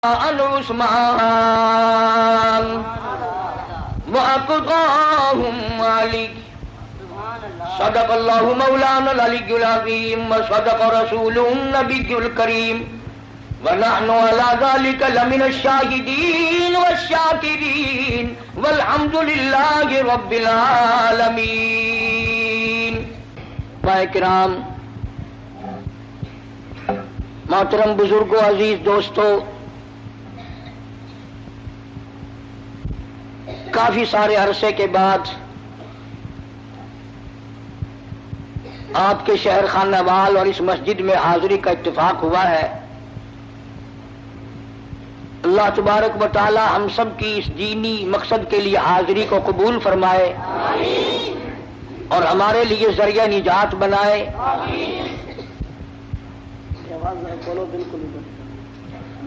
عن عثمان وأقضاهم علي صدق الله مولانا العلي العظيم وصدق رسوله النبي الكريم ونحن على ذلك لمن الشاهدين والشاكرين والحمد لله رب العالمين. کرام، محترم بزرگوں، عزیز دوستو، کافی سارے عرصے کے بعد آپ کے شہر خانہ وال اور اس مسجد میں حاضری کا اتفاق ہوا ہے. اللہ تبارک و تعالی ہم سب کی اس دینی مقصد کے لیے حاضری کو قبول فرمائے اور ہمارے لیے ذریعہ نجات بنائے.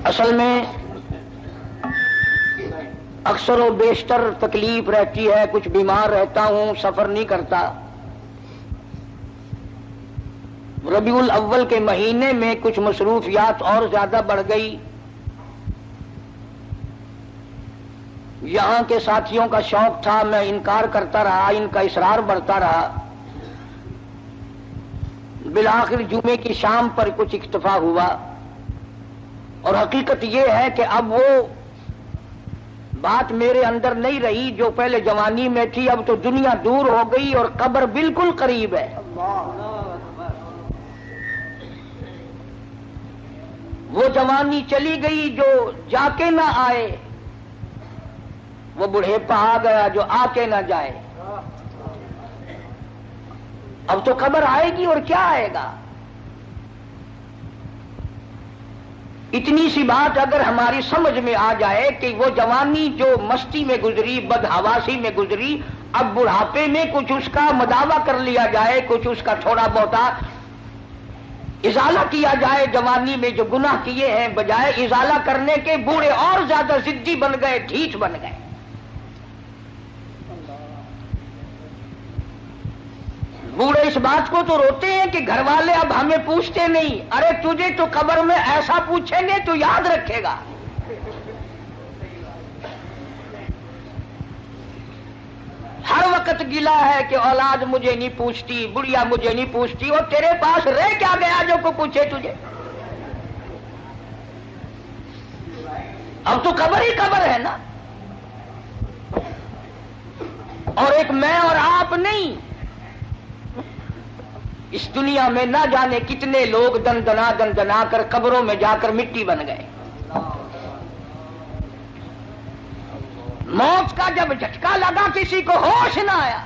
اصل میں اکثر و بیشتر تکلیف رہتی ہے، کچھ بیمار رہتا ہوں، سفر نہیں کرتا. ربیع الاول کے مہینے میں کچھ مصروفیات اور زیادہ بڑھ گئی. یہاں کے ساتھیوں کا شوق تھا، میں انکار کرتا رہا، ان کا اصرار بڑھتا رہا. بالآخر جمعے کی شام پر کچھ اکتفا ہوا، اور حقیقت یہ ہے کہ اب وہ بات میرے اندر نہیں رہی جو پہلے جوانی میں تھی. اب تو دنیا دور ہو گئی اور قبر بالکل قریب ہے. وہ جوانی چلی گئی جو جا کے نہ آئے، وہ بڑھیپا آ گیا جو آ کے نہ جائے. اب تو قبر آئے گی اور کیا آئے گا. اتنی سی بات اگر ہماری سمجھ میں آ جائے کہ وہ جوانی جو مستی میں گزری، بدحواسی میں گزری، اب بڑھاپے میں کچھ اس کا مداوع کر لیا جائے، کچھ اس کا تھوڑا بہت ازالہ کیا جائے. جوانی میں جو گناہ کیے ہیں بجائے ازالہ کرنے کے بوڑھے اور زیادہ ضدی بن گئے، ڈھیٹ بن گئے. بوڑھے اس بات کو تو روتے ہیں کہ گھر والے اب ہمیں پوچھتے نہیں. ارے تجھے تو قبر میں ایسا پوچھیں گے تو یاد رکھے گا. ہر وقت گلا ہے کہ اولاد مجھے نہیں پوچھتی، بڑھیا مجھے نہیں پوچھتی. اور تیرے پاس رہ کیا گیا جو کو پوچھے تجھے؟ اب تو قبر ہی قبر ہے نا. اور ایک میں اور آپ نہیں، اس دنیا میں نہ جانے کتنے لوگ دن دنا کر قبروں میں جا کر مٹی بن گئے. موت کا جب جھٹکا لگا کسی کو ہوش نہ آیا.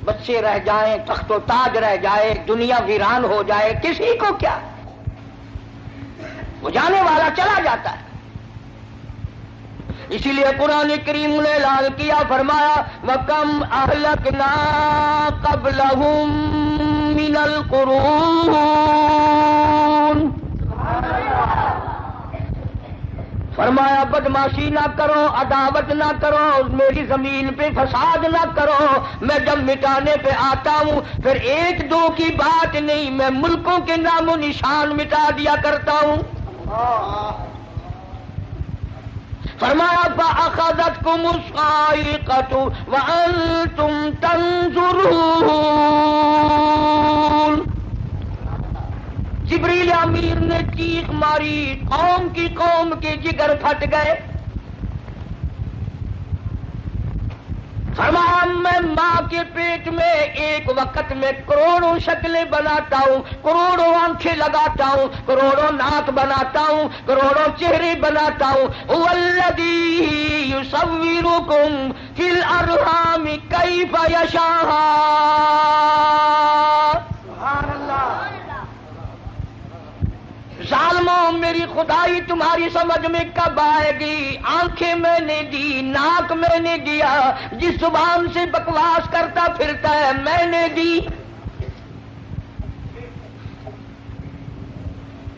بچے رہ جائیں، تخت و تاج رہ جائے، دنیا ویران ہو جائے، کسی کو کیا؟ وہ جانے والا چلا جاتا ہے. اسی لیے قرآن کریم نے اعلان کیا، فرمایا وَكَمْ أَهْلَكْنَا قَبْلَهُمْ مِنَ الْقُرُونِ. فرمایا بدماشی نہ کرو، عداوت نہ کرو، میری زمین پہ فساد نہ کرو. میں جب مٹانے پہ آتا ہوں پھر ایک دو کی بات نہیں، میں ملکوں کے نام و نشان مٹا دیا کرتا ہوں. فرمایا فَأَخَذَتْكُمُ الصَّاعِقَةُ وَأَنْتُمْ تَنْظُرُونَ. جبریل امیر نے چیخ ماری، قوم کے جگر پھٹ گئے. فرمایا میں ماں کے پیٹ میں ایک وقت میں کروڑوں شکلیں بناتا ہوں، کروڑوں آنکھیں لگاتا ہوں، کروڑوں ناک بناتا ہوں، کروڑوں چہرے بناتا ہوں. والذی یصورکم فی الارحام کیف یشاء. سبحان اللہ. ظالموں، میری خدائی تمہاری سمجھ میں کب آئے گی؟ آنکھیں میں نے دی، ناک میں نے دیا، جس زبان سے بکواس کرتا پھرتا ہے میں نے دی.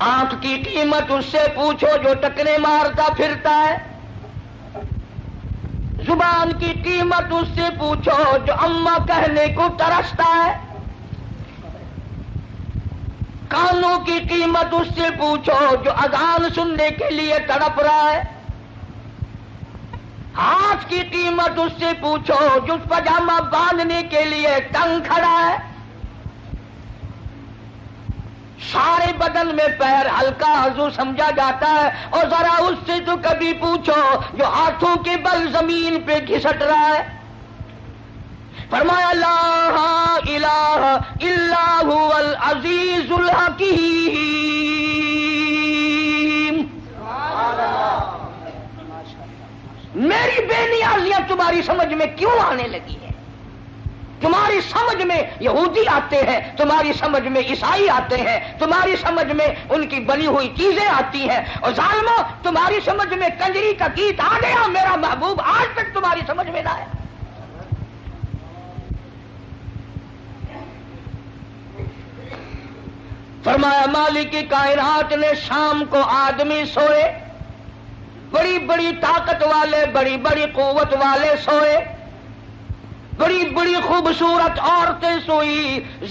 آنکھ کی قیمت اس سے پوچھو جو ٹکرے مارتا پھرتا ہے. زبان کی قیمت اس سے پوچھو جو اماں کہنے کو ترستا ہے. کانوں کی قیمت اس سے پوچھو جو اذان سننے کے لیے تڑپ رہا ہے، ہاتھ کی قیمت اس سے پوچھو جو پاجامہ باندھنے کے لیے تنگ کھڑا ہے، سارے بدن میں پیر ہلکا عضو سمجھا جاتا ہے، اور ذرا اس سے تو کبھی پوچھو جو ہاتھوں کے بل زمین پہ گھسٹ رہا ہے۔ فرمایا لا الہ الا هو العزیز الحکیم۔ میری بے نیازیاں تمہاری سمجھ میں کیوں آنے لگی ہیں؟ تمہاری سمجھ میں یہودی آتے ہیں، تمہاری سمجھ میں عیسائی آتے ہیں، تمہاری سمجھ میں ان کی بنی ہوئی چیزیں آتی ہیں، اور ظالمو تمہاری سمجھ میں کنجری کا گیت آ گیا، میرا محبوب آج تک تمہاری سمجھ میں نہ آیا۔ فرمایا مالک کائنات نے شام کو آدمی سوئے، بڑی بڑی طاقت والے، بڑی بڑی قوت والے سوئے، بڑی بڑی خوبصورت عورتیں سوئی،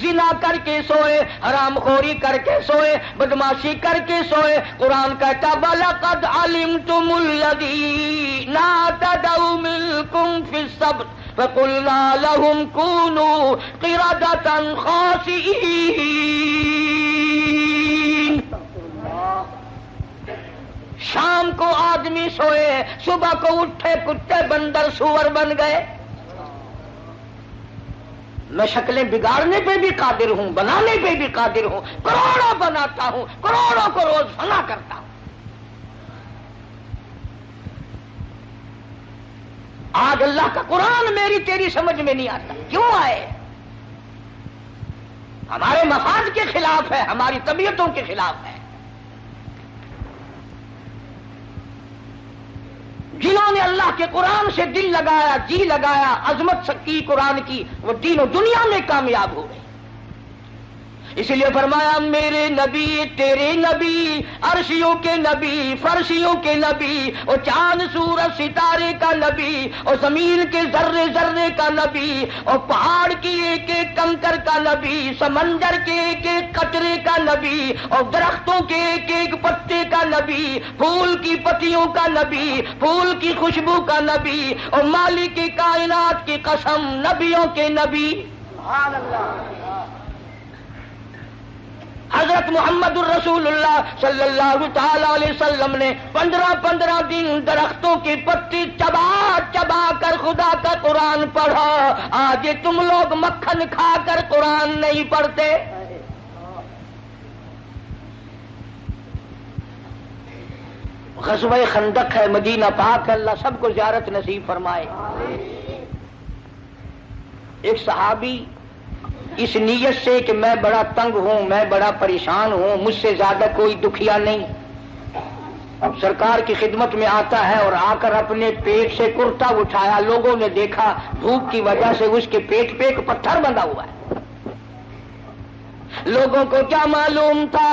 زنا کر کے سوئے، حرام خوری کر کے سوئے، بدماشی کر کے سوئے۔ قرآن کہتا وَلَقَدْ عَلِمْتُمُ الَّذِينَ اعْتَدَوْا مِنكُمْ فِي السَّبْتِ فَقُلْنَا لَهُمْ كُونُوا قِرَدَةً خَاسِئِينَ۔ شام کو آدمی سوئے، صبح کو اٹھے کتے بندر سور بن گئے۔ میں شکلیں بگاڑنے پہ بھی قادر ہوں، بنانے پہ بھی قادر ہوں، کروڑوں بناتا ہوں، کروڑوں کو روز فنا کرتا ہوں۔ آج اللہ کا قرآن میری تیری سمجھ میں نہیں آتا، کیوں آئے؟ ہمارے مفاد کے خلاف ہے، ہماری طبیعتوں کے خلاف ہے۔ جنہوں نے اللہ کے قرآن سے دل لگایا، جی لگایا، عظمت کی قرآن کی، وہ دین و دنیا میں کامیاب ہو گئے۔ اس لیے فرمایا میرے نبی تیرے نبی، عرشیوں کے نبی، فرشیوں کے نبی، اور چاند سورج ستارے کا نبی، اور زمین کے ذرے ذرے کا نبی، اور پہاڑ کی ایک ایک کنکر کا نبی، سمندر کے ایک ایک قطرے کا نبی، اور درختوں کے ایک ایک پتے کا نبی، پھول کی پتیوں کا نبی، پھول کی خوشبو کا نبی، اور مالک کی کائنات کی قسم نبیوں کے نبی۔ سبحان اللہ۔ حضرت محمد الرسول اللہ صلی اللہ تعالی علیہ وسلم نے 15 دن درختوں کی پتی چبا چبا کر خدا کا قرآن پڑھا۔ آج تم لوگ مکھن کھا کر قرآن نہیں پڑھتے۔ غزوہ خندق ہے، مدینہ پاک ہے، اللہ سب کو زیارت نصیب فرمائے۔ ایک صحابی اس نیت سے کہ میں بڑا تنگ ہوں، میں بڑا پریشان ہوں، مجھ سے زیادہ کوئی دکھیا نہیں، سرکار کی خدمت میں آتا ہے، اور آ کر اپنے پیٹ سے کرتا اٹھایا، لوگوں نے دیکھا بھوک کی وجہ سے اس کے پیٹ پہ ایک پتھر بندھا ہوا ہے۔ لوگوں کو کیا معلوم تھا؟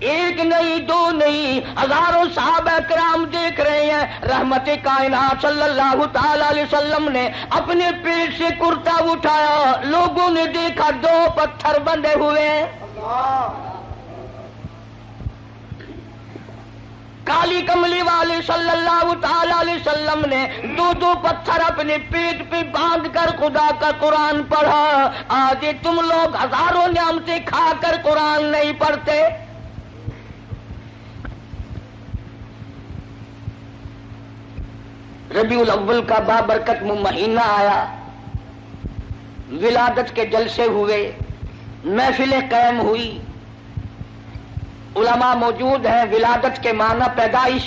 ایک نہیں، دو نہیں، ہزاروں صحابہ کرام دیکھ رہے ہیں۔ رحمت کائنات صلی اللہ تعالی علیہ وسلم نے اپنے پیٹ سے کرتا اٹھایا، لوگوں نے دیکھا 2 پتھر بندھے ہوئے ہیں۔ کالی کملی والے صلی اللہ تعالی علیہ وسلم نے 2 پتھر اپنے پیٹ پہ باندھ کر خدا کا قرآن پڑھا۔ آج تم لوگ ہزاروں نعمتیں کھا کر قرآن نہیں پڑھتے۔ ربیع الاول کا بابرکت مہینہ آیا، ولادت کے جلسے ہوئے، محفلیں قائم ہوئی، علماء موجود ہیں۔ ولادت کے معنی پیدائش،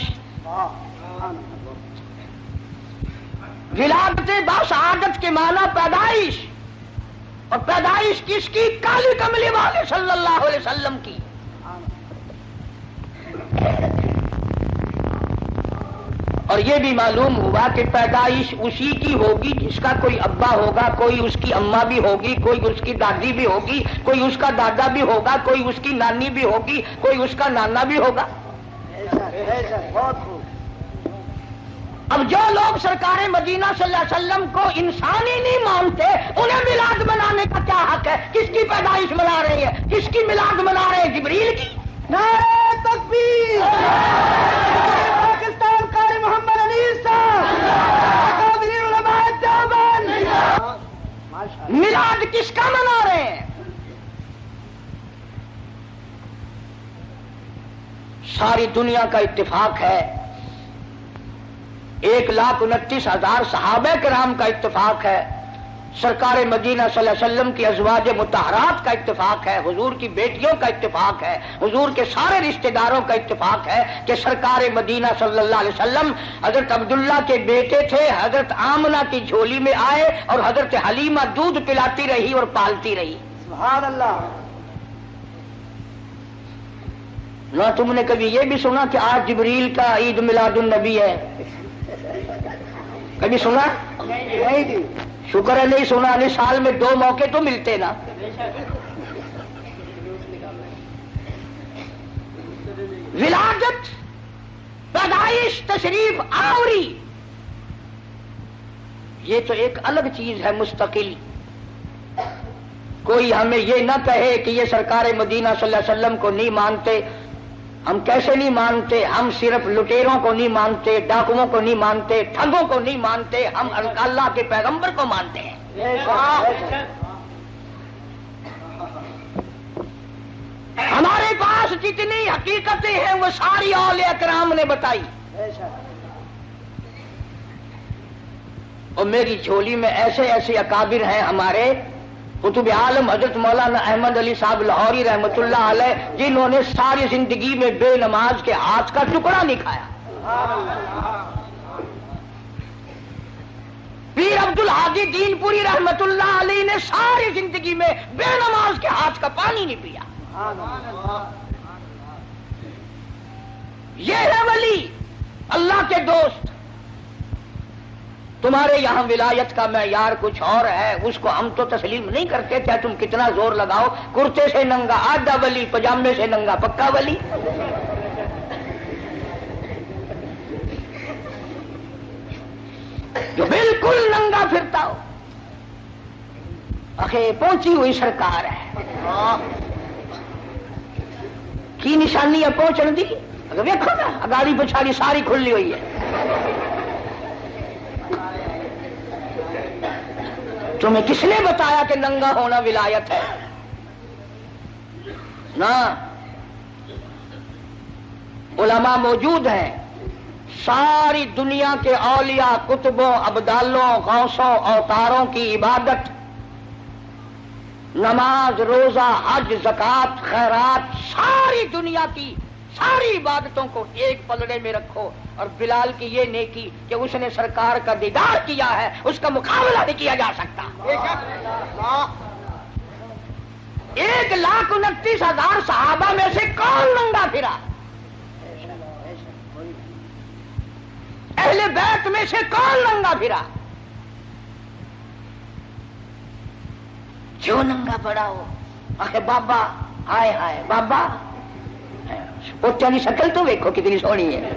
ولادت باسعادت کے معنی پیدائش، اور پیدائش کس کی؟ کالی کملی والے صلی اللہ علیہ وسلم کی۔ اور یہ بھی معلوم ہوا کہ پیدائش اسی کی ہوگی جس کا کوئی ابا ہوگا، کوئی اس کی اماں بھی ہوگی، کوئی اس کی دادی بھی ہوگی، کوئی اس کا دادا بھی ہوگا، کوئی اس کی نانی بھی ہوگی، کوئی اس کا نانا بھی ہوگا۔ اب جو لوگ سرکار مدینہ صلی اللہ علیہ وسلم کو انسانی نہیں مانتے انہیں میلاد منانے کا کیا حق ہے؟ کس کی پیدائش منا رہے ہیں؟ کس کی میلاد منا رہے ہیں؟ جبریل کی؟ نعرہ تکبیر! پاکستان قاری محمد انیس صاحب، اکابرین علماء دیوبند، میلاد کس کا منا رہے ہیں؟ ساری دنیا کا اتفاق ہے، 1,29,000 صحابہ کرام کا اتفاق ہے، سرکار مدینہ صلی اللہ علیہ وسلم کی ازواج مطہرات کا اتفاق ہے، حضور کی بیٹیوں کا اتفاق ہے، حضور کے سارے رشتہ داروں کا اتفاق ہے کہ سرکار مدینہ صلی اللہ علیہ وسلم حضرت عبداللہ کے بیٹے تھے، حضرت آمنہ کی جھولی میں آئے اور حضرت حلیمہ دودھ پلاتی رہی اور پالتی رہی۔ سبحان اللہ! نہ تم نے کبھی یہ بھی سنا کہ آج جبریل کا عید میلاد النبی ہے؟ کبھی سنا؟ نہیں جی، شکر ہے نہیں سنا، نہیں سال میں 2 موقع تو ملتے نا۔ ولادت، پیدائش، تشریف آوری، یہ تو ایک الگ چیز ہے مستقل۔ کوئی ہمیں یہ نہ کہے کہ یہ سرکار مدینہ صلی اللہ علیہ وسلم کو نہیں مانتے۔ ہم کیسے نہیں مانتے؟ ہم صرف لٹیروں کو نہیں مانتے، ڈاکوؤں کو نہیں مانتے، ٹھگوں کو نہیں مانتے، ہم اللہ کے پیغمبر کو مانتے ہیں۔ ہمارے پاس جتنی حقیقتیں ہیں وہ ساری اولیاء کرام نے بتائی، اور میری جھولی میں ایسے ایسے اکابر ہیں ہمارے قطب عالم حضرت مولانا احمد علی صاحب لاہوری رحمۃ اللہ علیہ، جنہوں نے ساری زندگی میں بے نماز کے ہاتھ کا ٹکڑا نہیں کھایا۔ پیر عبد الحادی دین پوری رحمۃ اللہ علیہ نے ساری زندگی میں بے نماز کے ہاتھ کا پانی نہیں پیا۔ یہ ہے ولی، اللہ کے دوست۔ تمہارے یہاں ولایت کا معیار کچھ اور ہے، اس کو ہم تو تسلیم نہیں کرتے، چاہے تم کتنا زور لگاؤ۔ کرتے سے ننگا آدھا ولی، پجامے سے ننگا پکا ولی۔ جو بالکل ننگا پھرتا ہو، آخر پہنچی ہوئی سرکار ہے کی نشانی ہے پہنچن دی۔ اگر دیکھو نا اگاڑی پچھاڑی ساری کھلی ہوئی ہے۔ تمہیں کس نے بتایا کہ ننگا ہونا ولایت ہے؟ نہ، علماء موجود ہیں، ساری دنیا کے اولیاء، کتبوں، ابدالوں، غوثوں، اوتاروں کی عبادت، نماز، روزہ، حج، زکوٰۃ، خیرات، ساری دنیا کی ساری عبادتوں کو ایک پلڑے میں رکھو، اور بلال کی یہ نیکی کہ اس نے سرکار کا دیدار کیا ہے، اس کا مقابلہ نہیں کیا جا سکتا۔ 1,29,000 صحابہ میں سے کون ننگا پھرا؟ اہل بیت میں سے کون ننگا پھرا؟ جو ننگا پڑا ہو آخر بابا، ہائے ہائے بابا، پوچھا کی شکل تو دیکھو کتنی سونی ہے۔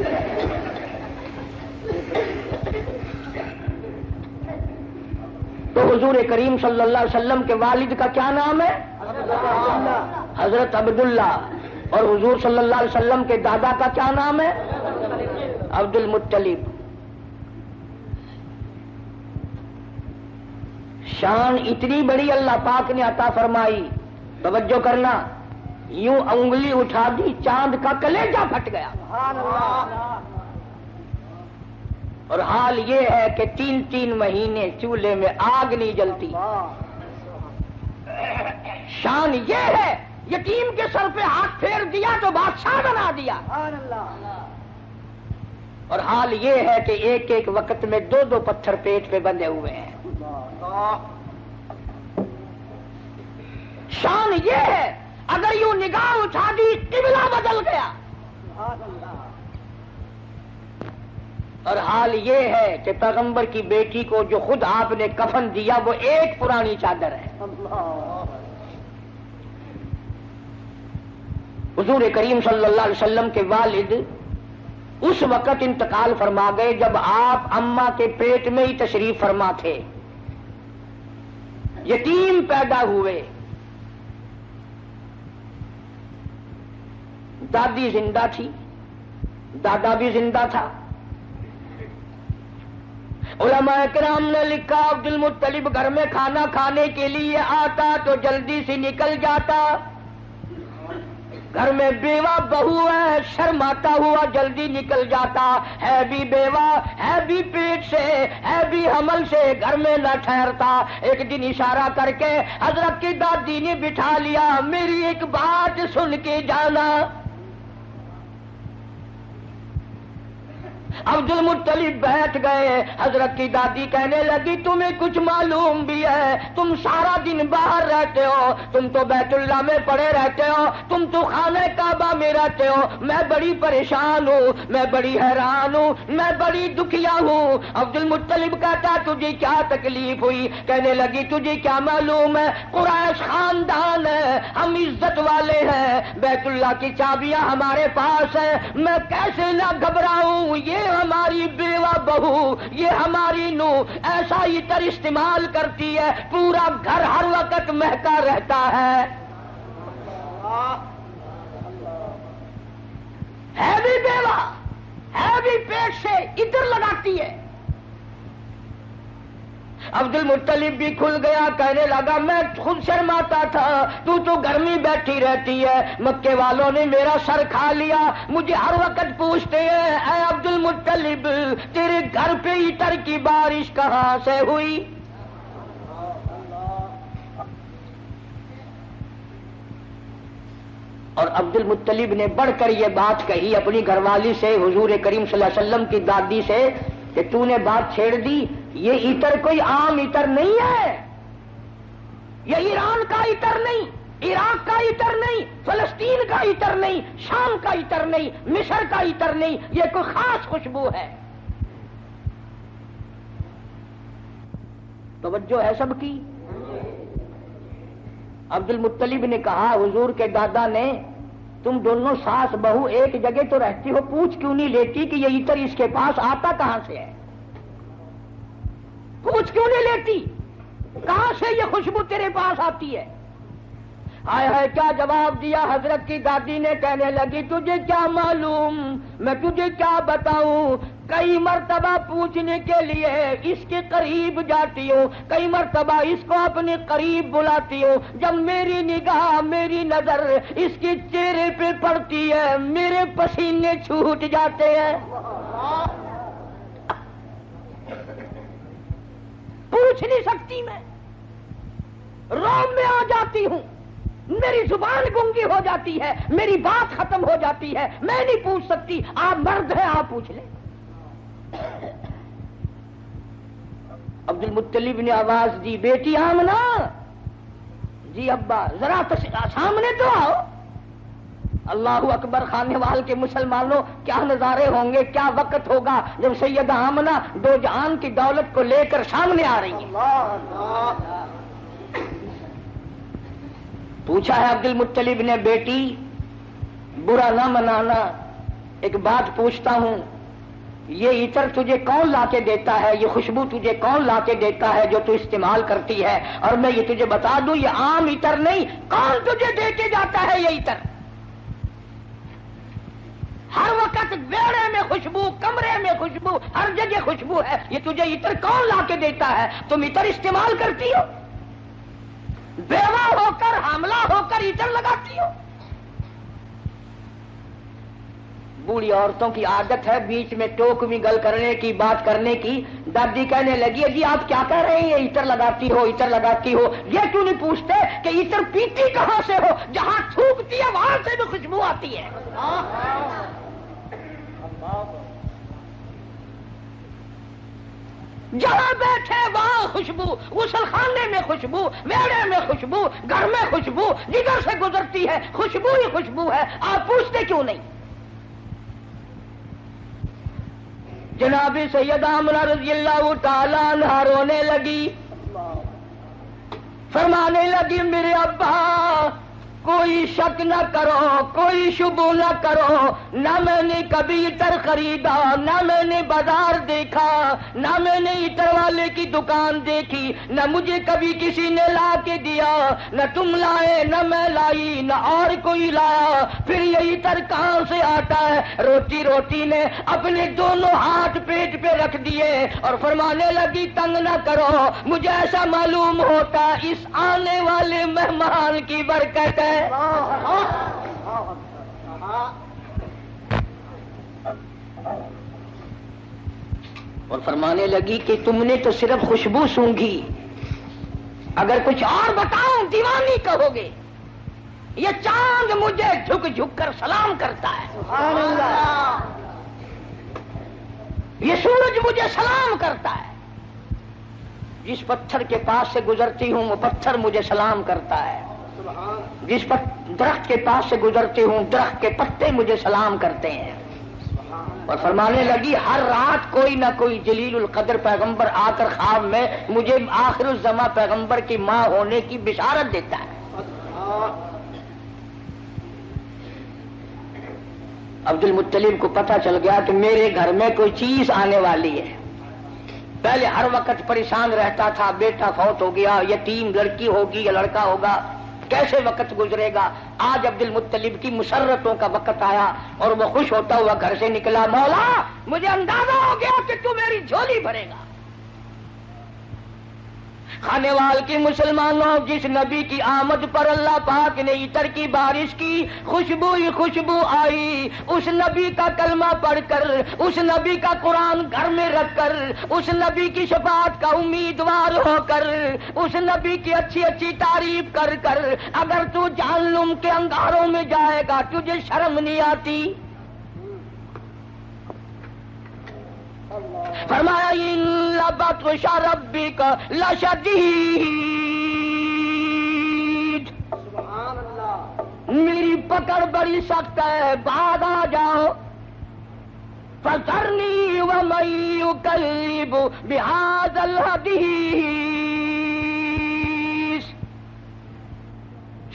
تو حضور کریم صلی اللہ علیہ وسلم کے والد کا کیا نام ہے؟ حضرت عبداللہ۔ اور حضور صلی اللہ علیہ وسلم کے دادا کا کیا نام ہے؟ عبد المطلب۔ شان اتنی بڑی اللہ پاک نے عطا فرمائی، توجہ کرنا، یوں انگلی اٹھا دی چاند کا کلیجہ پھٹ گیا۔ اور حال یہ ہے کہ 3 مہینے چولہے میں آگ نہیں جلتی۔ شان یہ ہے، یتیم کے سر پہ ہاتھ پھیر دیا تو بادشاہ بنا دیا۔ اور حال یہ ہے کہ ایک ایک وقت میں 2 پتھر پیٹ پہ بندھے ہوئے ہیں۔ شان یہ ہے، اگر یوں نگاہ اٹھا دی قبلہ بدل گیا۔ اور حال یہ ہے کہ پیغمبر کی بیٹی کو جو خود آپ نے کفن دیا وہ ایک پرانی چادر ہے۔ حضور کریم صلی اللہ علیہ وسلم کے والد اس وقت انتقال فرما گئے جب آپ اماں کے پیٹ میں ہی تشریف فرما تھے. یتیم پیدا ہوئے. دادی زندہ تھی، دادا بھی زندہ تھا. علماء کرام نے لکھا عبد المطلب گھر میں کھانا کھانے کے لیے آتا تو جلدی سے نکل جاتا. گھر میں بیوہ بہو ہے، شرماتا ہوا جلدی نکل جاتا. ہے بھی بیوہ، ہے بھی پیٹ سے، ہے بھی حمل سے، گھر میں نہ ٹھہرتا. ایک دن اشارہ کر کے حضرت کی دادی نے بٹھا لیا، میری ایک بات سن کے جانا. عبد المطلب بیٹھ گئے. حضرت کی دادی کہنے لگی تمہیں کچھ معلوم بھی ہے؟ تم سارا دن باہر رہتے ہو، تم تو بیت اللہ میں پڑے رہتے ہو، تم تو خانہ کعبہ میں رہتے ہو. میں بڑی پریشان ہوں، میں بڑی حیران ہوں، میں بڑی دکھیا ہوں. عبد المطلب کہتا تجھے کیا تکلیف ہوئی؟ کہنے لگی تجھے کیا معلوم ہے، قریش خاندان ہے، ہم عزت والے ہیں، بیت اللہ کی چابیاں ہمارے پاس ہیں، میں کیسے نہ گھبراؤں؟ یہ ہماری بیوہ بہو، یہ ہماری نو ایسا عطر استعمال کرتی ہے پورا گھر ہر وقت مہکا رہتا ہے. ہے بھی بیوہ، ہے بھی پیٹ سے، عطر لگاتی ہے. عبد المطلب بھی کھل گیا، کہنے لگا میں خود شرماتا تھا، تو گھر میں بیٹھی رہتی ہے. مکے والوں نے میرا سر کھا لیا، مجھے ہر وقت پوچھتے ہیں اے عبد المطلب تیرے گھر پہ عطر کی بارش کہاں سے ہوئی؟ اور عبد المطلب نے بڑھ کر یہ بات کہی اپنی گھر والی سے، حضور کریم صلی اللہ علیہ وسلم کی دادی سے، کہ تو نے بات چھیڑ دی. یہ عطر کوئی عام عطر نہیں ہے، یہ ایران کا عطر نہیں، عراق کا عطر نہیں، فلسطین کا عطر نہیں، شام کا عطر نہیں، مصر کا عطر نہیں، یہ کوئی خاص خوشبو ہے. توجہ ہے سب کی؟ عبد المطلب نے کہا حضور کے دادا نے تم دونوں ساس بہو ایک جگہ تو رہتی ہو، پوچھ کیوں نہیں لیتی کہ یہ عطر اس کے پاس آتا کہاں سے ہے؟ پوچھ کیوں نہیں لیتی کہاں سے یہ خوشبو تیرے پاس آتی ہے؟ ہائے ہائے کیا جواب دیا حضرت کی دادی نے. کہنے لگی تجھے کیا معلوم، میں تجھے کیا بتاؤں. کئی مرتبہ پوچھنے کے لیے اس کے قریب جاتی ہوں، کئی مرتبہ اس کو اپنے قریب بلاتی ہوں. جب میری نگاہ، میری نظر اس کے چہرے پہ پڑتی ہے میرے پسینے چھوٹ جاتے ہیں. پوچھ نہیں سکتی، میں روم میں آ جاتی ہوں، میری زبان گنگی ہو جاتی ہے، میری بات ختم ہو جاتی ہے، میں نہیں پوچھ سکتی. آپ مرد ہیں، آپ پوچھ لیں. عبد المطلب نے آواز دی بیٹی آمنہ. جی ابا ذرا سامنے تو آؤ. اللہ اکبر، خانے وال کے مسلمانوں کیا نظارے ہوں گے، کیا وقت ہوگا جب سیدہ آمنہ دو جہان کی دولت کو لے کر سامنے آ رہی ہیں. پوچھا ہے عبد المطلب نے بیٹی برا نہ منانا، ایک بات پوچھتا ہوں، یہ عطر تجھے کون لا کے دیتا ہے، یہ خوشبو تجھے کون لا کے دیتا ہے جو تو استعمال کرتی ہے؟ اور میں یہ تجھے بتا دوں یہ عام عطر نہیں، کون تجھے دے کے جاتا ہے یہ عطر؟ ہر وقت بیڑے میں خوشبو، کمرے میں خوشبو، ہر جگہ خوشبو ہے. یہ تجھے عطر کون لا کے دیتا ہے؟ تم عطر استعمال کرتی ہو، بیوہ ہو کر حاملہ ہو کر عطر لگاتی ہو. بوڑھی عورتوں کی عادت ہے بیچ میں ٹوک میں گل کرنے کی، بات کرنے کی. دادی کہنے لگی جی آپ کیا کہہ رہے ہیں، یہ عطر لگاتی ہو، عطر لگاتی ہو. یہ کیوں نہیں پوچھتے کہ عطر پیتی کہاں سے ہو؟ جہاں تھوکتی ہے وہاں سے بھی خوشبو آتی ہے. جہاں بیٹھے وہاں خوشبو، غسل خانے میں خوشبو، ویڑے میں خوشبو، گھر میں خوشبو، جدھر سے گزرتی ہے خوشبو ہی خوشبو ہے. آپ پوچھتے کیوں نہیں؟ جناب سیدہ آمنہ رضی اللہ تعالیٰ عنہا رونے لگی، فرمانے لگی میرے ابا کوئی شک نہ کرو، کوئی شبہ نہ کرو، نہ میں نے کبھی عطر خریدا، نہ میں نے بازار دیکھا، نہ میں نے عطر والے کی دکان دیکھی، نہ مجھے کبھی کسی نے لا کے دیا، نہ تم لائے، نہ میں لائی، نہ اور کوئی لایا، پھر یہ عطر کہاں سے آتا ہے؟ روتی روتی نے اپنے دونوں ہاتھ پیٹ پہ رکھ دیے اور فرمانے لگی تنگ نہ کرو، مجھے ایسا معلوم ہوتا اس آنے والے مہمان کی برکت ہے۔ اور فرمانے لگی کہ تم نے تو صرف خوشبو سونگھی، اگر کچھ اور بتاؤں دیوانی کہو گے۔ یہ چاند مجھے جھک جھک کر سلام کرتا ہے، سبحان اللہ۔ یہ سورج مجھے سلام کرتا ہے، جس پتھر کے پاس سے گزرتی ہوں وہ پتھر مجھے سلام کرتا ہے، جس درخت کے پاس سے گزرتی ہوں درخت کے پتے مجھے سلام کرتے ہیں۔ اور فرمانے لگی ہر رات کوئی نہ کوئی جلیل القدر پیغمبر آ کر خواب میں مجھے آخر الزماں پیغمبر کی ماں ہونے کی بشارت دیتا ہے۔ عبد المطلب کو پتہ چل گیا کہ میرے گھر میں کوئی چیز آنے والی ہے۔ پہلے ہر وقت پریشان رہتا تھا، بیٹا فوت ہو گیا، یتیم لڑکی ہوگی یا لڑکا ہوگا، کیسے وقت گزرے گا۔ آج عبد المطلب کی مسرتوں کا وقت آیا اور وہ خوش ہوتا ہوا گھر سے نکلا، مولا مجھے اندازہ ہو گیا کہ تو میری جھولی بھرے گا۔ کھانے وال کے مسلمانوں، جس نبی کی آمد پر اللہ پاک نے عطر کی بارش کی، خوشبو ہی خوشبو آئی، اس نبی کا کلمہ پڑھ کر، اس نبی کا قرآن گھر میں رکھ کر، اس نبی کی شفاعت کا امیدوار ہو کر، اس نبی کی اچھی اچھی تعریف کر کر اگر تو جہنم کے انگاروں میں جائے گا تجھے شرم نہیں آتی؟ فرمایا ان بطش ربک لشدید، میری پکڑ بڑی سخت ہے، بعد آ جاؤ۔ فذرنی ومن یکذب بہذا الحدیث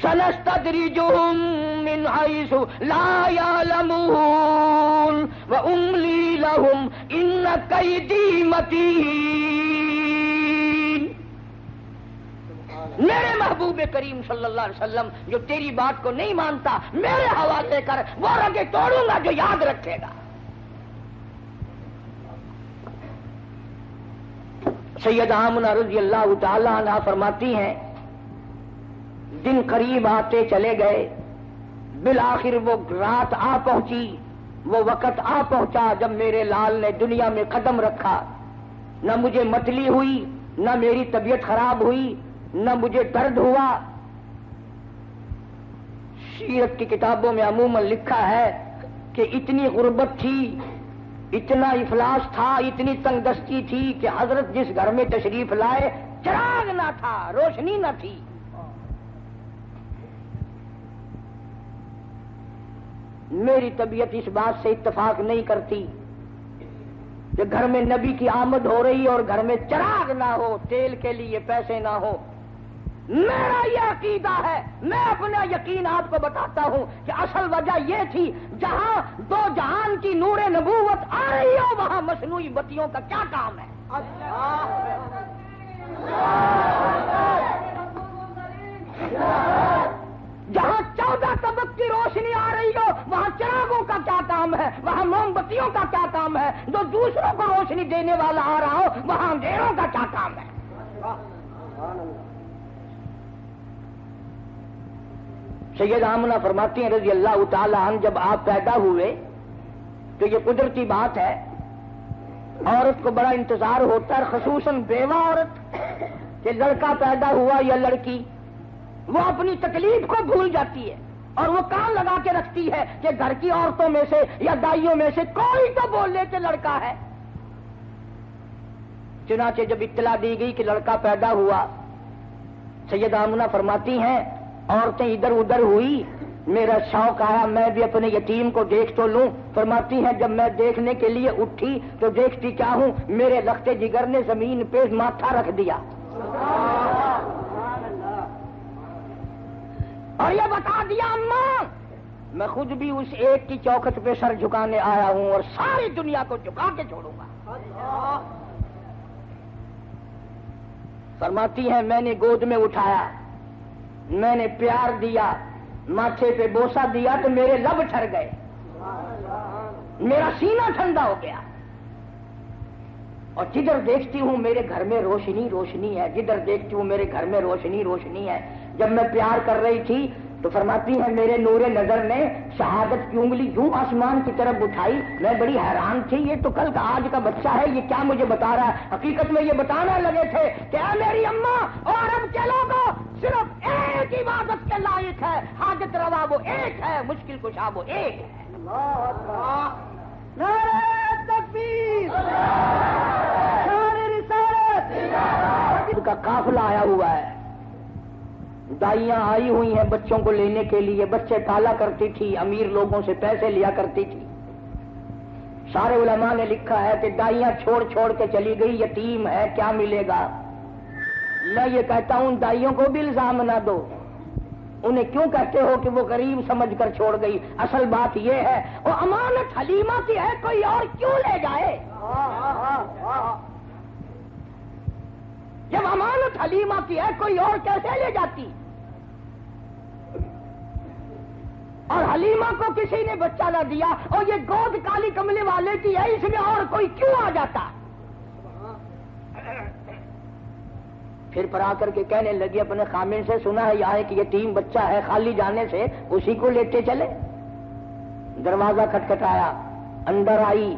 سنستدرجهم من حيث لا يعلمون وأملي لهم إن كيدي متين۔ میرے محبوب کریم صلی اللہ علیہ وسلم جو تیری بات کو نہیں مانتا میرے حوالے کر، وہ رگیں توڑوں گا جو یاد رکھے گا۔ سیدہ آمنہ رضی اللہ تعالی عنہا فرماتی ہیں دن قریب آتے چلے گئے، بالآخر وہ رات آ پہنچی، وہ وقت آ پہنچا جب میرے لال نے دنیا میں قدم رکھا۔ نہ مجھے متلی ہوئی، نہ میری طبیعت خراب ہوئی، نہ مجھے درد ہوا۔ سیرت کی کتابوں میں عموماً لکھا ہے کہ اتنی غربت تھی، اتنا افلاس تھا، اتنی تنگ دستی تھی کہ حضرت جس گھر میں تشریف لائے چراغ نہ تھا، روشنی نہ تھی۔ میری طبیعت اس بات سے اتفاق نہیں کرتی کہ گھر میں نبی کی آمد ہو رہی اور گھر میں چراغ نہ ہو، تیل کے لیے پیسے نہ ہو۔ میرا یہ عقیدہ ہے، میں اپنا یقین آپ کو بتاتا ہوں کہ اصل وجہ یہ تھی جہاں دو جہان کی نور نبوت آ رہی ہو وہاں مصنوعی بتیوں کا کیا کام ہے؟ جہاں 14 طبق کی روشنی آ رہی ہو وہاں چراغوں کا کیا کام ہے؟ وہاں موم بتیوں کا کیا کام ہے؟ جو دوسروں کو روشنی دینے والا آ رہا ہو وہاں اندھیروں کا کیا کام ہے؟ سید آمنہ فرماتی ہیں رضی اللہ تعالی عنہ جب آپ پیدا ہوئے تو یہ قدرتی بات ہے، عورت کو بڑا انتظار ہوتا ہے، خصوصاً بیوہ عورت، کہ لڑکا پیدا ہوا یا لڑکی، وہ اپنی تکلیف کو بھول جاتی ہے اور وہ کان لگا کے رکھتی ہے کہ گھر کی عورتوں میں سے یا دائیوں میں سے کوئی تو بول لے کہ لڑکا ہے۔ چنانچہ جب اطلاع دی گئی کہ لڑکا پیدا ہوا، سید آمنہ فرماتی ہیں عورتیں ادھر ادھر ہوئی، میرا شوق آیا میں بھی اپنے یتیم کو دیکھ تو لوں۔ فرماتی ہیں جب میں دیکھنے کے لیے اٹھی تو دیکھتی کیا ہوں، میرے لخت جگر نے زمین پہ ماتھا رکھ دیا۔ اور یہ بتا دیا اماں میں خود بھی اس ایک کی چوکھٹ پہ سر جھکانے آیا ہوں اور ساری دنیا کو جھکا کے چھوڑوں گا. فرماتی ہیں میں نے گود میں اٹھایا, میں نے پیار دیا, ماتھے پہ بوسہ دیا تو میرے لب ٹھر گئے, میرا سینہ ٹھنڈا ہو گیا, اور جدھر دیکھتی ہوں میرے گھر میں روشنی روشنی ہے, جدھر دیکھتی ہوں میرے گھر میں روشنی روشنی ہے. جب میں پیار کر رہی تھی تو فرماتی ہیں میرے نور نظر نے شہادت کی انگلی یوں آسمان کی طرف اٹھائی. میں بڑی حیران تھی, یہ تو کل کا آج کا بچہ ہے, یہ کیا مجھے بتا رہا ہے. حقیقت میں یہ بتانا لگے تھے کہ اے میری اماں اور عرب کے لوگوں صرف ایک عبادت کے لائق ہے, حاجت روا وہ ایک ہے, مشکل کشا وہ ایک ہے. نعرہ تکبیر, نعرہ رسالت. ان کا قافلہ آیا ہوا ہے, دائیاں آئی ہوئی ہیں بچوں کو لینے کے لیے. بچے پالا کرتی تھی, امیر لوگوں سے پیسے لیا کرتی تھی. سارے علماء نے لکھا ہے کہ دائیاں چھوڑ چھوڑ کے چلی گئی, یتیم ہے کیا ملے گا. میں یہ کہتا ہوں دائیوں کو بھی الزام نہ دو, انہیں کیوں کہتے ہو کہ وہ غریب سمجھ کر چھوڑ گئی. اصل بات یہ ہے وہ امانت حلیمہ کی ہے, کوئی اور کیوں لے جائے. جب امانت حلیمہ کی ہے کوئی اور کیسے لے جاتی. اور حلیمہ کو کسی نے بچہ نہ دیا, اور یہ گود کالی کملے والے کی ہے, اس میں اور کوئی کیوں آ جاتا. پھر پر آ کر کے کہنے لگی اپنے خامن سے, سنا ہے یہاں ایک یتیم بچہ ہے, خالی جانے سے اسی کو لیتے چلے. دروازہ کھٹکھٹایا, اندر آئی.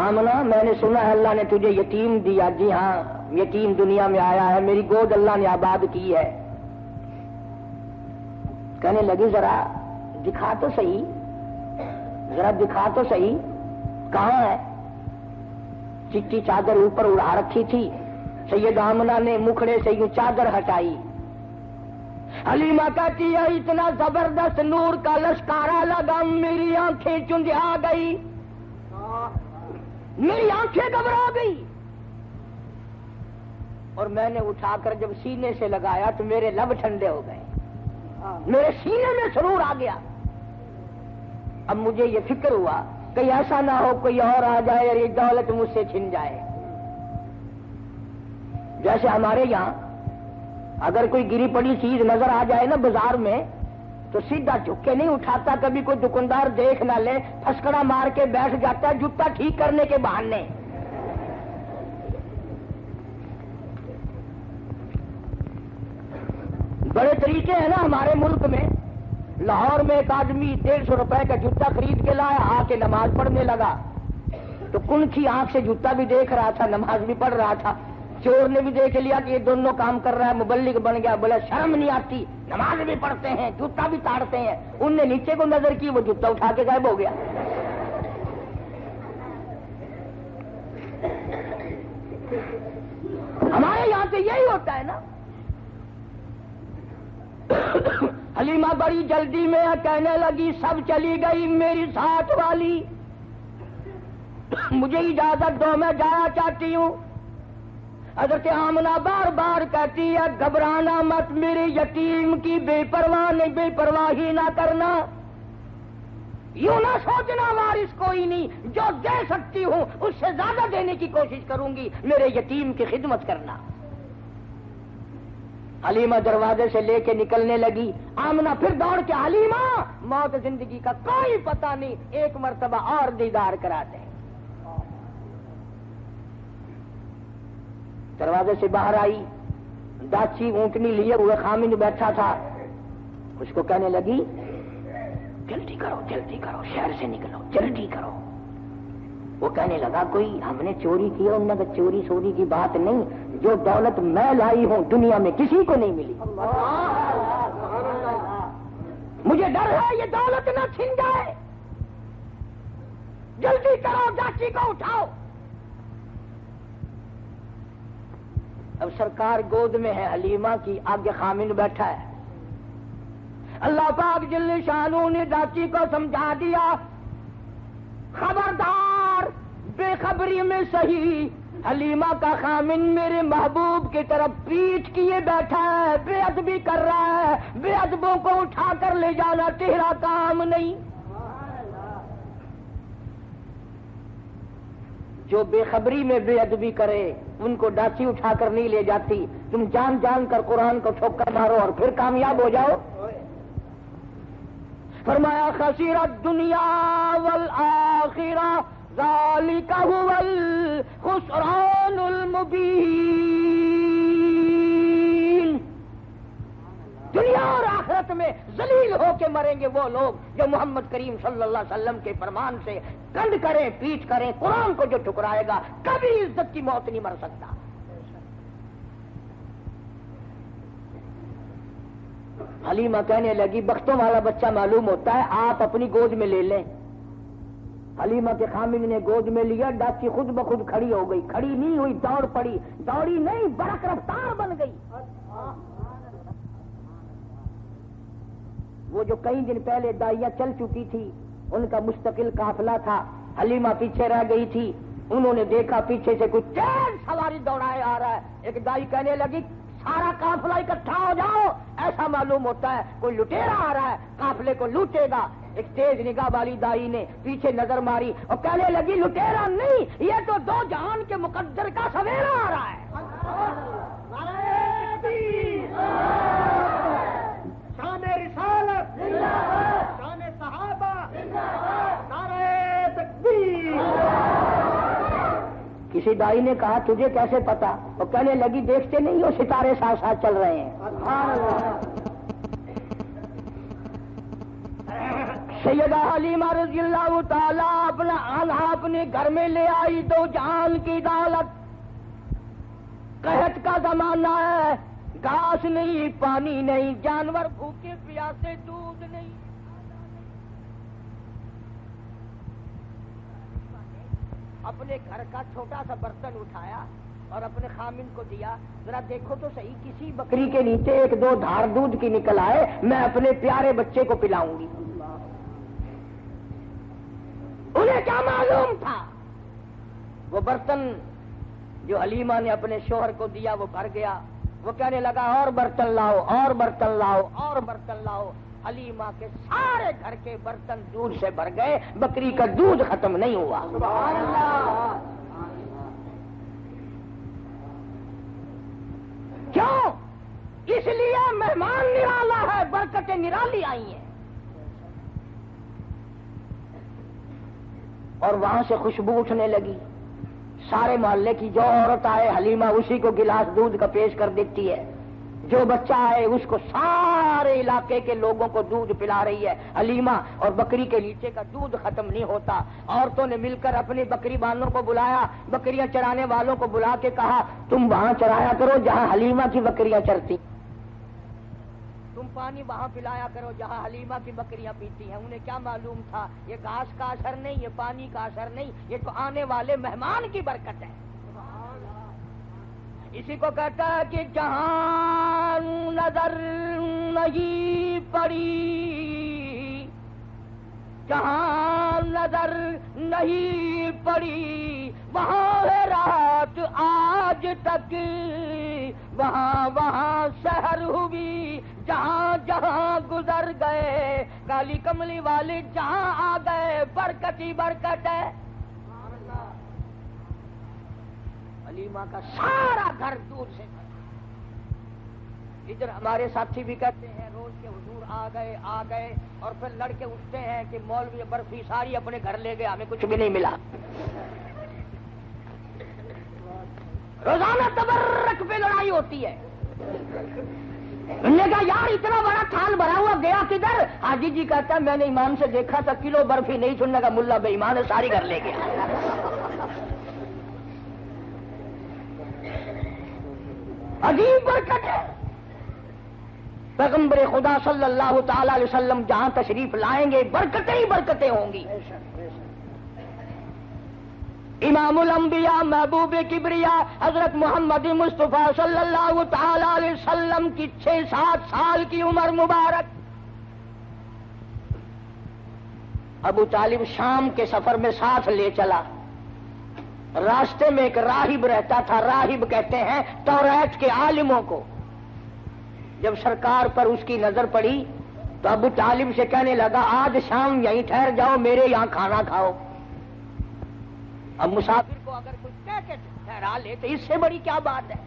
آمنہ میں نے سنا ہے اللہ نے تجھے یتیم دیا. جی ہاں یتیم دنیا میں آیا ہے, میری گود اللہ نے آباد کی ہے. کہنے لگی ذرا دکھا تو صحیح, ذرا دکھا تو صحیح, کہاں ہے. چٹی چادر اوپر اڑا رکھی تھی, سید آمنہ نے مکھڑے سے یوں چادر ہٹائی. حلیمہ کہتی ہے اتنا زبردست نور کا لشکارا لگا, میری آنکھیں چندھا گئی, میری آنکھیں گھبرا گئی. اور میں نے اٹھا کر جب سینے سے لگایا تو میرے لب ٹھنڈے ہو گئے, میرے سینے میں سرور آ گیا. اب مجھے یہ فکر ہوا کہیں ایسا نہ ہو کوئی اور آ جائے اور یہ دولت مجھ سے چھن جائے. جیسے ہمارے یہاں اگر کوئی گری پڑی چیز نظر آ جائے نا بازار میں تو سیدھا جھک کے نہیں اٹھاتا, کبھی کوئی دکاندار دیکھ نہ لے پھسکڑا مار کے بیٹھ جاتا ہے جوتا ٹھیک کرنے کے بہانے. بڑے طریقے ہیں نا ہمارے ملک میں. لاہور میں ایک آدمی 150 روپے کا جوتا خرید کے لایا, آ کے نماز پڑھنے لگا تو کنکھی آنکھ سے جوتا بھی دیکھ رہا تھا, نماز بھی پڑھ رہا تھا. چور نے بھی دیکھ لیا کہ یہ دونوں کام کر رہا ہے, مبلغ بن گیا. بولا شرم نہیں آتی, نماز بھی پڑھتے ہیں جوتا بھی تاڑتے ہیں. ان نے نیچے کو نظر کی, وہ جوتا اٹھا کے غائب ہو گیا. ہمارے یہاں سے یہی ہوتا ہے نا. حلیمہ بڑی جلدی میں کہنے لگی سب چلی گئی, میری ساتھ والی مجھے اجازت دو, میں جانا چاہتی ہوں. حضرت آمنہ بار بار کہتی ہے گھبرانا مت, میرے یتیم کی بے پرواہی نہ کرنا, یوں نہ سوچنا وارث کوئی نہیں, جو دے سکتی ہوں اس سے زیادہ دینے کی کوشش کروں گی, میرے یتیم کی خدمت کرنا. حلیمہ دروازے سے لے کے نکلنے لگی. آمنہ پھر دوڑ کے حلیمہ موت زندگی کا کوئی پتہ نہیں, ایک مرتبہ اور دیدار کراتے ہیں. دروازے سے باہر آئی, داچی اونٹنی لیے ہوئے خامن بیٹھا تھا, اس کو کہنے لگی جلدی کرو جلدی کرو, شہر سے نکلو جلدی کرو. وہ کہنے لگا کوئی ہم نے چوری کی ہے. انہوں نے کہا چوری سوری کی بات نہیں, جو دولت میں لائی ہوں دنیا میں کسی کو نہیں ملی. مجھے ڈر ہے یہ دولت نہ چھن جائے, جلدی کرو داچی کو اٹھاؤ. اب سرکار گود میں ہے حلیمہ کی, آگے خامن بیٹھا ہے. اللہ پاک جل شانہ نے داچی کو سمجھا دیا خبردار, بے خبری میں صحیح حلیمہ کا خامن میرے محبوب کی طرف پیٹھ کیے بیٹھا ہے، بے ادبی کر رہا ہے، بے ادبوں کو اٹھا کر لے جانا تیرا کام نہیں۔ جو بے خبری میں بے ادبی کرے ان کو ڈاچی اٹھا کر نہیں لے جاتی، تم جان جان کر قرآن کو ٹھوکر مارو اور پھر کامیاب ہو جاؤ۔ فرمایا خسرت دنیا والآخرہ ذالک هو الخسران المبین۔ دنیا اور آخرت میں ذلیل ہو کے مریں گے وہ لوگ جو محمد کریم صلی اللہ علیہ وسلم کے فرمان سے کنڈ کریں، پیٹ کریں، قرآن کو جو ٹھکرائے گا کبھی عزت کی موت نہیں مر سکتا۔ حلیمہ کہنے لگی بختوں والا بچہ معلوم ہوتا ہے، آپ اپنی گود میں لے لیں۔ حلیمہ کے خامن نے گود میں لیا، ڈاچی خود بخود کھڑی ہو گئی، کھڑی نہیں ہوئی، دوڑ پڑی، دوڑی نہیں برق رفتار بن گئی۔ وہ جو کئی دن پہلے دائیاں چل چکی تھی ان کا مستقل قافلہ تھا، حلیمہ پیچھے رہ گئی تھی، انہوں نے دیکھا پیچھے سے کوئی تیز سواری دوڑائے آ رہا ہے، ایک دائی کہنے لگی سارا قافلہ اکٹھا ہو جاؤ، ایسا معلوم ہوتا ہے کوئی لٹیرا آ رہا ہے، قافلے کو لوٹے گا۔ ایک تیز نگاہ والی دائی نے پیچھے نظر ماری اور کہنے لگی لٹیرا نہیں، یہ تو دو جہان کے مقدر کا سویرا آ رہا ہے۔ شان رسالت، شان صحابہ، نعرہ تکبیر۔ کسی دائی نے کہا تجھے کیسے پتا؟ اور کہنے لگی دیکھتے نہیں ہو ستارے ساتھ ساتھ چل رہے ہیں۔ سیدہ حلیمہ رضی اللہ تعالی اپنا آلہ اپنے گھر میں لے آئی، دو جہان کی دولت۔ قحط کا زمانہ ہے، گھاس نہیں، پانی نہیں، جانور بھوکے پیاسے، دودھ نہیں۔ اپنے گھر کا چھوٹا سا برتن اٹھایا اور اپنے خامن کو دیا، ذرا دیکھو تو صحیح کسی بکری کے نیچے ایک دو دھار دودھ کی نکل آئے، میں اپنے پیارے بچے کو پلاؤں گی۔ انہیں کیا معلوم تھا؟ وہ برتن جو حلیمہ نے اپنے شوہر کو دیا وہ بھر گیا، وہ کہنے لگا اور برتن لاؤ، اور برتن لاؤ، اور برتن لاؤ۔ حلیمہ کے سارے گھر کے برتن دودھ سے بھر گئے، بکری کا دودھ ختم نہیں ہوا۔ سبحان اللہ۔ کیوں؟ اس لیے مہمان نرالا ہے، برکتیں نرالی آئی ہیں۔ اور وہاں سے خوشبو اٹھنے لگی، سارے محلے کی جو عورت آئے حلیمہ اسی کو گلاس دودھ کا پیش کر دیتی ہے، جو بچہ آئے اس کو سارے علاقے کے لوگوں کو دودھ پلا رہی ہے حلیمہ، اور بکری کے نیچے کا دودھ ختم نہیں ہوتا۔ عورتوں نے مل کر اپنی بکری بانوں کو بلایا، بکریاں چرانے والوں کو بلا کے کہا تم وہاں چرایا کرو جہاں حلیمہ کی بکریاں چرتی، تم پانی وہاں پلایا کرو جہاں حلیمہ کی بکریاں پیتی ہیں۔ انہیں کیا معلوم تھا یہ گھاس کا اثر نہیں، یہ پانی کا اثر نہیں، یہ تو آنے والے مہمان کی برکت ہے۔ اسی کو کہتا ہے کہ جہاں نظر نہیں پڑی، جہاں نظر نہیں پڑی وہاں ہے رات آج تک، وہاں وہاں سحر ہوئی، جہاں جہاں گزر گئے کالی کملی والے جہاں آ گئے، برکت ہی برکت ہے۔ حلیمہ کا سارا گھر دودھ سے بھرا۔ ادھر ہمارے ساتھی بھی کہتے ہیں روز کے حضور آ گئے اور پھر لڑکے اٹھتے ہیں کہ مولوی برفی ساری اپنے گھر لے گئے، ہمیں کچھ بھی نہیں ملا۔ روزانہ تبرک پہ لڑائی ہوتی ہے۔ انہوں نے کہا یار اتنا بڑا تھال بھرا ہوا گیا کدھر؟ حاجی جی کہتا ہے میں نے ایمان سے دیکھا تھا کلو برفی نہیں، سننے کا ملا بے ایمان ہے ساری گھر لے گیا۔ عجیب برکت ہے۔ پیغمبر خدا صلی اللہ تعالی علیہ وسلم جہاں تشریف لائیں گے برکتیں ہی برکتیں ہوں گی۔ امام الانبیاء محبوب کبریا حضرت محمد مصطفیٰ صلی اللہ تعالی علیہ وسلم کی 6-7 سال کی عمر مبارک، ابو طالب شام کے سفر میں ساتھ لے چلا، راستے میں ایک راہب رہتا تھا، راہب کہتے ہیں توریت کے عالموں کو۔ جب سرکار پر اس کی نظر پڑی تو ابو طالب سے کہنے لگا آج شام یہیں ٹھہر جاؤ، میرے یہاں کھانا کھاؤ۔ اب مسافر کو اگر کوئی کہہ کے ٹھہرا لے تو اس سے بڑی کیا بات ہے؟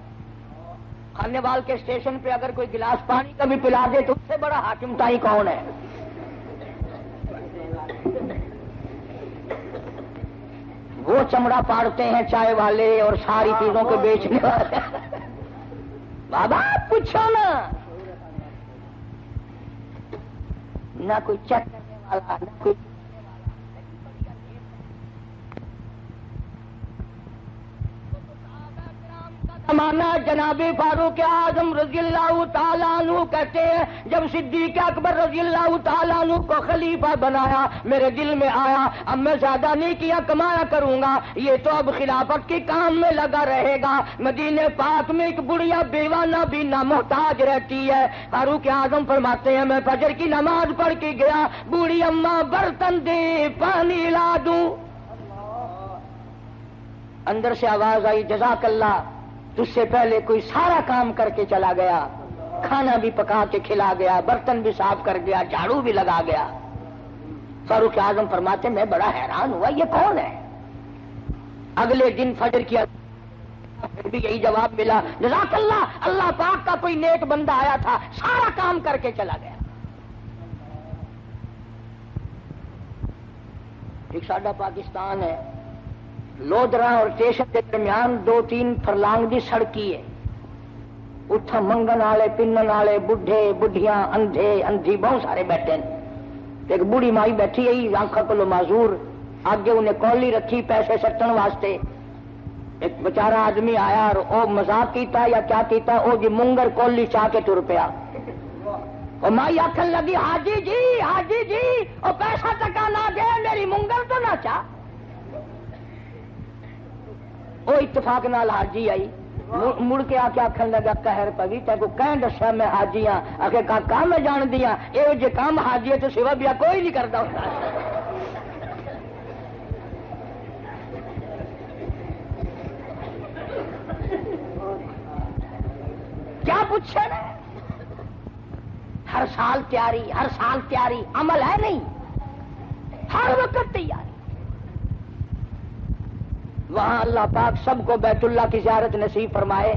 کھانے وال کے اسٹیشن پہ اگر کوئی گلاس پانی کا بھی پلا دے تو اس سے بڑا حاکم تائی کون ہے؟ وہ چمڑا پاڑتے ہیں چائے والے اور ساری چیزوں کو بیچنے والے۔ بابا پوچھو نا، نہ کوئی چیک کرنے والا، نہ کوئی زمانہ جناب فاروق اعظم رضی اللہ تعالیٰ عنہ کہتے ہیں جب صدیق اکبر رضی اللہ تعالیٰ عنہ کو خلیفہ بنایا میرے دل میں آیا اب میں زیادہ نہیں کیا کمایا کروں گا، یہ تو اب خلافت کے کام میں لگا رہے گا۔ مدینے پاک میں ایک بڑھیا بیوانہ بھی نہ محتاج رہتی ہے۔ فاروق اعظم فرماتے ہیں میں فجر کی نماز پڑھ کے گیا، بوڑھی اماں برتن دے پانی لا دوں، اندر سے آواز آئی جزاک اللہ، تجھ سے پہلے کوئی سارا کام کر کے چلا گیا، کھانا بھی پکا کے کھلا گیا، برتن بھی صاف کر گیا، جھاڑو بھی لگا گیا۔ فاروق اعظم فرماتے میں بڑا حیران ہوا یہ کون ہے؟ اگلے دن فجر کیا پھر بھی یہی جواب ملا جزاک اللہ، اللہ پاک کا کوئی نیک بندہ آیا تھا سارا کام کر کے چلا گیا۔ ایک ساڈا پاکستان ہے، لودرا اور اسٹیشن کے درمیان 2-3 فرلانگ کی سڑکی ہے، اتھا منگن والے پنن والے بڈھے بڈھیاں اندھے اندھی بہت سارے بیٹھے ہیں۔ ایک بوڑھی مائی بیٹھی ہے آنکھوں کو معذور، آگے انہیں کولی رکھی پیسے سٹن واسطے۔ ایک بیچارہ آدمی آیا اور او مذاق کیتا یا کیا کیتا، او جی منگر کولی چاہ کے تر پیا۔ اور مائی آخر لگی حاجی جی او پیسہ ٹکا نہ دے میری منگر تو نہ چاہ۔ وہ اتفاق نال حاجی آئی، مڑ کے آ کے آخر لگا قہر پوی تے کو کہیں دسیا میں حاجی ہاں؟ آخر کہا میں جان دیا یہ جے کام حاجی ہے تو سوا بیا کوئی نہیں کرتا ہوتا۔ کیا پوچھے نا؟ ہر سال تیاری عمل ہے نہیں، ہر وقت تیاری۔ وہاں اللہ پاک سب کو بیت اللہ کی زیارت نصیب فرمائے۔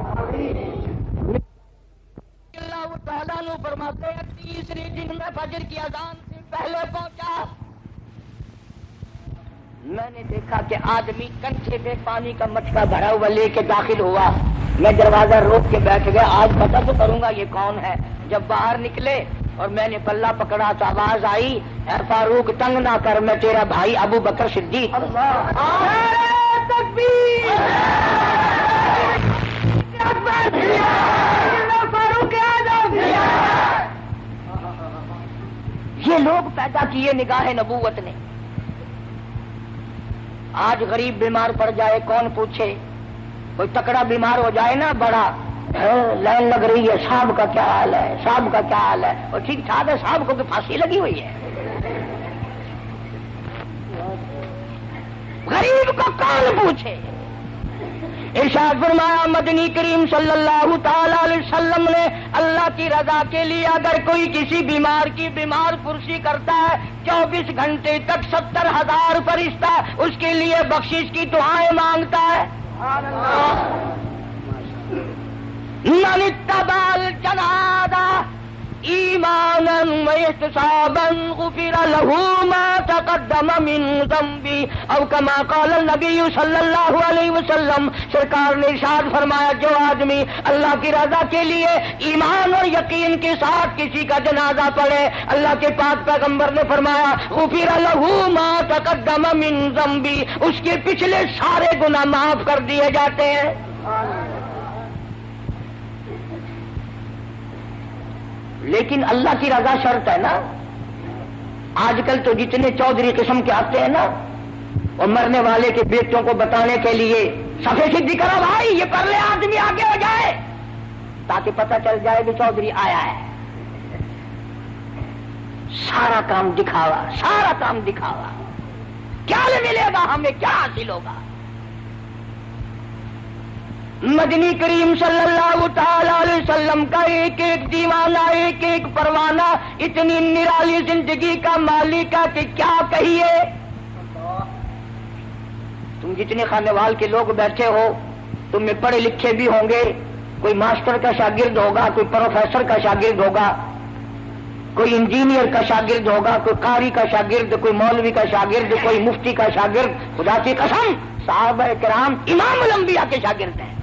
اللہ تعالیٰ نے فرماتے ہیں تیسرے دن میں فجر کی اذان سے پہلے پہنچا، میں نے دیکھا کہ آدمی کنچے میں پانی کا مٹکا بھرا ہوا لے کے داخل ہوا۔ میں دروازہ روک کے بیٹھ گیا، آج پتہ تو کروں گا یہ کون ہے۔ جب باہر نکلے اور میں نے پلہ پکڑا تو آواز آئی اے فاروق تنگ نہ کر، میں تیرا بھائی ابو بکر صدیق۔ یہ لوگ پیدا کیے نگاہ نبوت نے۔ آج غریب بیمار پڑ جائے کون پوچھے، کوئی تکڑا بیمار ہو جائے نا بڑا لائن لگ رہی ہے صاحب کا کیا حال ہے، صاحب کا کیا حال ہے، اور ٹھیک ٹھاک ہے صاحب کو کہ پھانسی لگی ہوئی ہے۔ غریب کو کون پوچھے؟ ارشاد فرمایا مدنی کریم صلی اللہ تعالی علیہ وسلم نے اللہ کی رضا کے لیے اگر کوئی کسی بیمار کی بیمار پرسی کرتا ہے 24 گھنٹے تک 70,000 فرشتہ اس کے لیے بخشش کی دعائیں مانگتا ہے۔ من اتبع الجنازہ ایمانا واحتسابا غفر له ما تقدم من ذنبی او کما قال النبی صلی اللہ علیہ وسلم۔ سرکار نے ارشاد فرمایا جو آدمی اللہ کی رضا کے لیے ایمان اور یقین کے ساتھ کسی کا جنازہ پڑھے، اللہ کے پاک پیغمبر نے فرمایا غفر له ما تقدم من ذنبی، اس کے پچھلے سارے گناہ معاف کر دیے جاتے ہیں۔ لیکن اللہ کی رضا شرط ہے نا۔ آج کل تو جتنے چودھری قسم کے آتے ہیں نا، اور مرنے والے کے بیٹوں کو بتانے کے لیے صفے سیدھی کرو بھائی یہ پرلے آدمی آگے ہو جائے تاکہ پتہ چل جائے کہ چودھری آیا ہے۔ سارا کام دکھاوا، سارا کام دکھاوا، کیا ملے گا ہمیں، کیا حاصل ہوگا؟ مدنی کریم صلی اللہ تعالی علیہ وسلم کا ایک ایک دیوانہ، ایک ایک پروانہ، اتنی نرالی زندگی کا مالک ہے کہ کیا کہیے۔ تم جتنے خانے وال کے لوگ بیٹھے ہو، تم میں پڑھے لکھے بھی ہوں گے، کوئی ماسٹر کا شاگرد ہوگا، کوئی پروفیسر کا شاگرد ہوگا، کوئی انجینئر کا شاگرد ہوگا، کوئی قاری کا شاگرد، کوئی مولوی کا شاگرد، کوئی مفتی کا شاگرد۔ خدا کی قسم صحابہ کرام امام الانبیاء کے شاگرد ہیں۔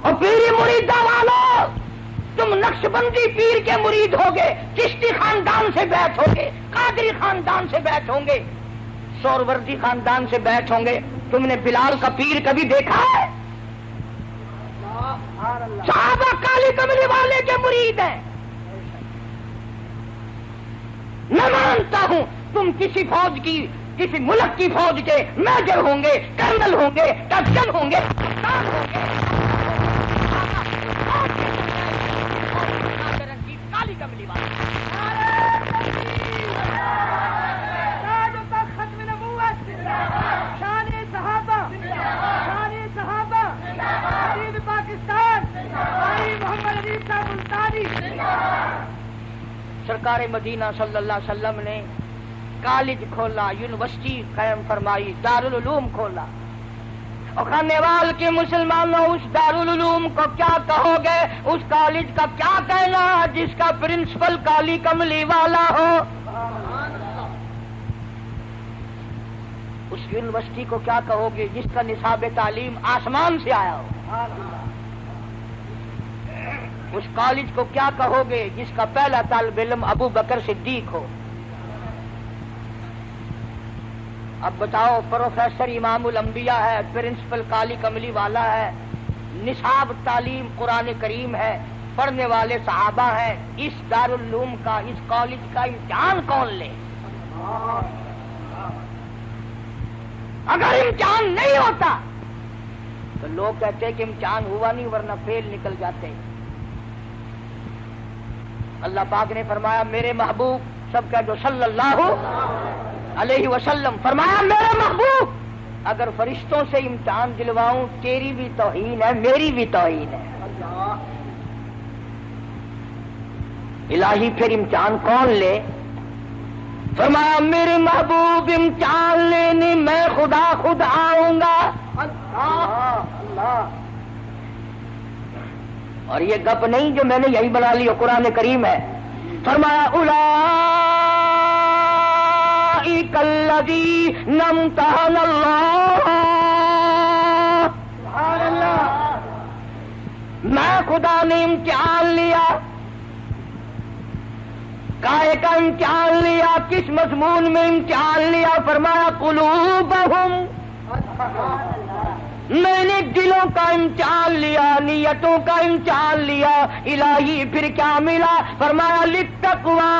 اور پیری مریدہ والو، تم نقش بندی پیر کے مرید ہوگے، چشتی خاندان سے بیعت ہوگے، قادری خاندان سے بیعت ہوں گے، سوروردی خاندان سے بیعت ہوں گے۔ تم نے بلال کا پیر کبھی دیکھا ہے؟ صحابہ کالی کملی والے کے مرید ہیں۔ میں مانتا ہوں تم کسی فوج کی، کسی ملک کی فوج کے میجر ہوں گے، کرنل ہوں گے، کیپٹن ہوں گے، کپتان ہوں گے، کالی کملی والے سرکار مدینہ صلی اللہ علیہ وسلم نے کالج کھولا، یونیورسٹی قائم فرمائی، دارالعلوم کھولا۔ اور خانے وال کے مسلمانوں، اس دارالعلوم کو کیا کہو گے؟ اس کالج کا کیا کہنا جس کا پرنسپل کالی کملی والا ہو؟ اس یونیورسٹی کو کیا کہو گے جس کا نصاب تعلیم آسمان سے آیا ہو؟ اس کالج کو کیا کہو گے جس کا پہلا طالب علم ابو بکر صدیق ہو؟ اب بتاؤ، پروفیسر امام الانبیاء ہے، پرنسپل کالی کملی والا ہے، نصاب تعلیم قرآن کریم ہے، پڑھنے والے صحابہ ہیں، اس دارالعلوم کا، اس کالج کا امتحان کون لے؟ اگر امتحان نہیں ہوتا تو لوگ کہتے کہ امتحان ہوا نہیں ورنہ فیل نکل جاتے۔ اللہ پاک نے فرمایا میرے محبوب، سب کہہ دو صلی اللہ علیہ وسلم، فرمایا میرے محبوب اگر فرشتوں سے امتحان دلواؤں تیری بھی توہین ہے، میری بھی توہین ہے۔ الہی پھر امتحان کون لے؟ فرمایا میرے محبوب امتحان لینے میں خدا خود آؤں گا۔ اور یہ گپ نہیں جو میں نے یہی بنا لی، قرآن کریم ہے۔ فرمایا اولئک الذین امتحن اللہ، میں خدا نے امتحان لیا۔ کائے کا امتحان لیا؟ کس مضمون میں امتحان لیا؟ فرمایا قلوبہم، میں نے دلوں کا امتحان لیا، نیتوں کا امتحان لیا۔ الہی پھر کیا ملا؟ فرمایا للتقوی،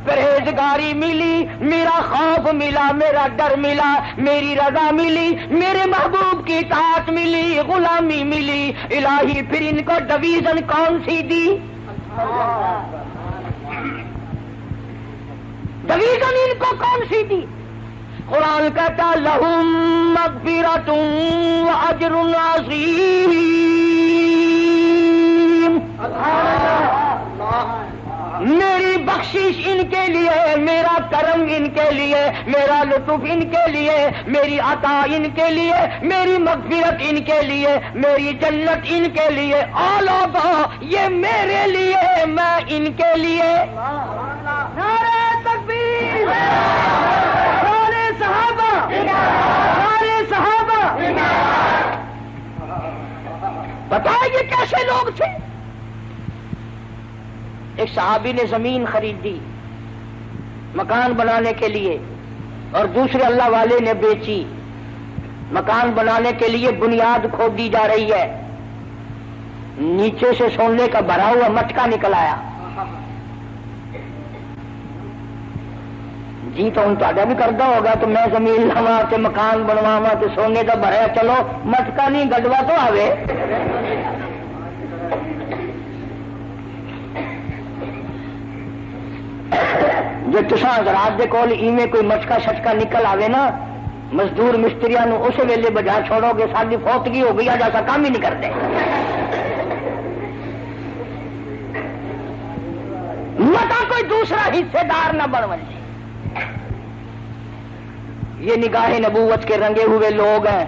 پرہیزگاری ملی، میرا خوف ملا، میرا ڈر ملا، میری رضا ملی، میرے محبوب کی اطاعت ملی، غلامی ملی۔ الہی پھر ان کو ڈویژن کون سی دی؟ ڈویژن ان کو کون سی دی؟ قرآن کہتا لہم مغفرۃ واجر عظیم، میری بخشش ان کے لیے، میرا کرم ان کے لیے، میرا لطف ان کے لیے، میری عطا ان کے لیے، میری مغفرت ان کے لیے، میری جنت ان کے لیے۔ اور لوگوں یہ میرے لیے، میں ان کے لیے۔ نعرہ تکبیر، سارے صحابہ، بتائیں یہ کیسے لوگ تھے؟ ایک صحابی نے زمین خریدی مکان بنانے کے لیے، اور دوسرے اللہ والے نے بیچی۔ مکان بنانے کے لیے بنیاد کھودی جا رہی ہے، نیچے سے سونے کا بھرا ہوا مٹکا نکل آیا۔ جی تو ہوں تا بھی کرتا ہوگا تو میں زمین لوا تے مکان بنواوا تے سونے کا بھرا، چلو مٹکا نہیں گڈوا تو آوے۔ جو تساں حضرات دے کول ایویں کوئی مٹکا شٹکا نکل آوے نا مزدور مستریاں نو اس ویلے بجا چھوڑو گے ساری فوتگی ہو گئی جیسا کام ہی نہیں کرتے. متا کوئی دوسرا حصے دار نہ بن جائے. یہ نگاہ نبوت کے رنگے ہوئے لوگ ہیں.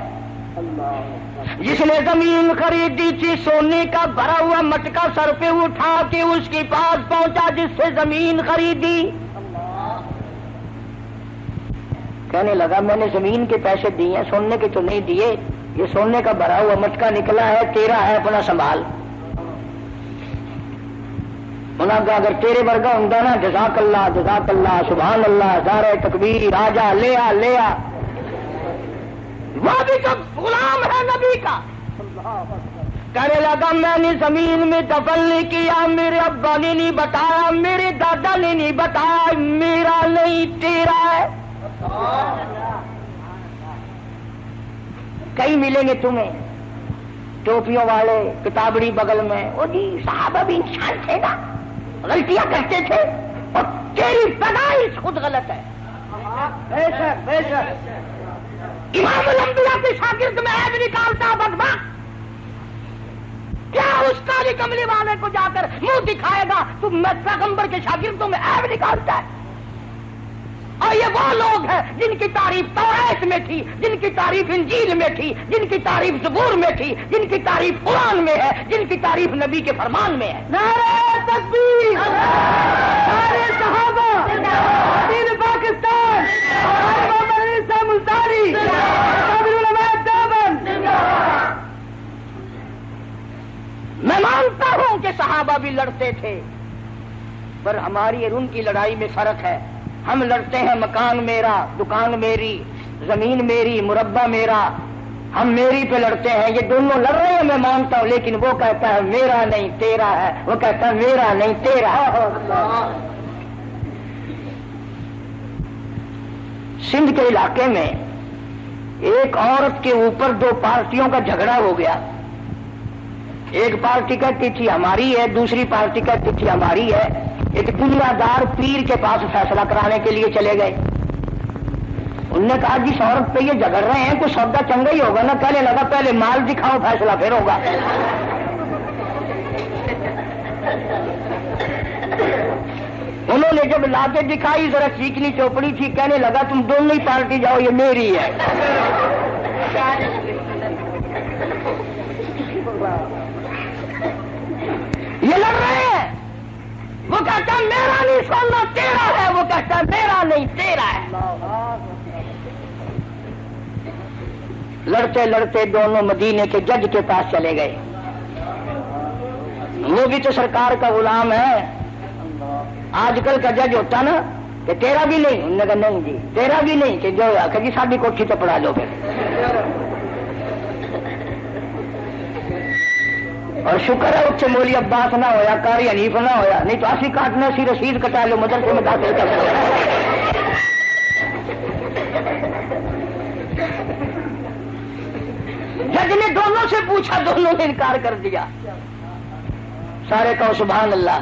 جس نے زمین خریدی تھی سونے کا بھرا ہوا مٹکا سر پہ اٹھا کے اس کے پاس پہنچا جس سے زمین خریدی. کہنے لگا میں نے زمین کے پیسے دیے ہیں سونے کے تو نہیں دیے. یہ سونے کا بھرا ہوا مٹکا نکلا ہے تیرا ہے اپنا سنبھال. انہوں نے کہا اگر تیرے ورگا ہوں نا جزاک اللہ سبحان اللہ ہزار تکبیر آجا لیا لیا. وہ بھی تو غلام ہے نبی کا. کہنے لگا میں نے زمین میں دفن نہیں کیا, میرے ابا نے نہیں بتایا, میرے دادا نے نہیں بتایا, میرا نہیں تیرا ہے. کئی ملیں گے تمہیں ٹوپیوں والے کتابڑی بغل میں, وہ جی صحابہ بھی انسان تھے نا, غلطیاں کرتے تھے اور تیری پیدائش خود غلط ہے. بے شک بے شک. امام الانبیاء کے شاگرد میں عیب نکالتا بدبخت. کیا اس کالی کملی والے کو جا کر منہ دکھائے گا تم میں پیغمبر کے شاگردوں میں عیب نکالتا ہے. اور یہ وہ لوگ ہیں جن کی تعریف توریت میں تھی, جن کی تعریف انجیل میں تھی, جن کی تعریف زبور میں تھی, جن کی تعریف قرآن میں ہے, جن کی تعریف نبی کے فرمان میں ہے. نعرہ تکبیر, نعرہ صحابہ, دین پاکستان, محمد علی صاحب ملتانی, قابل علماء دیوبند. میں مانتا ہوں کہ صحابہ بھی لڑتے تھے, پر ہماری اور ان کی لڑائی میں فرق ہے. ہم لڑتے ہیں مکان میرا, دکان میری, زمین میری, مربع میرا, ہم میری پہ لڑتے ہیں. یہ دونوں لڑ رہے ہیں میں مانتا ہوں, لیکن وہ کہتا ہے میرا نہیں تیرا ہے, وہ کہتا ہے میرا نہیں تیرا ہے. سندھ کے علاقے میں ایک عورت کے اوپر دو پارٹیوں کا جھگڑا ہو گیا. ایک پارٹی کہتی تھی ہماری ہے, دوسری پارٹی کہتی تھی ہماری ہے. ایک دنیا دار پیر کے پاس فیصلہ کرانے کے لیے چلے گئے. انہوں نے کہا جس عورت پہ یہ جھگڑ رہے ہیں کوئی سودا چنگا ہی ہوگا نا. کہنے لگا پہلے مال دکھاؤ فیصلہ پھر ہوگا. انہوں نے جب لا کے دکھائی ذرا چیکنی چوپڑی تھی, کہنے لگا تم دونوں ہی پارٹی جاؤ یہ میری ہے. یہ لڑ رہے ہیں. وہ کہتا ہے میرا نہیں سونا تیرا ہے, وہ کہتا ہے میرا نہیں تیرا ہے. لڑتے لڑتے دونوں مدینے کے جج کے پاس چلے گئے. وہ بھی تو سرکار کا غلام ہے. آج کل کا جج ہوتا نا کہ تیرا بھی نہیں, انہوں نے کہا نہیں جی تیرا بھی نہیں, کہ جو آ جی ساری کوٹھی تو پڑھا لو پھر. اور شکر ہے اس مولی عباس نہ ہویا, قاری حنیف نہ ہویا, نہیں تو اسی کاٹنے سی رسید کٹا لو مدرسے میں داخل کر دو. جج نے دونوں سے پوچھا, دونوں نے انکار کر دیا. سارے کہو سبحان اللہ.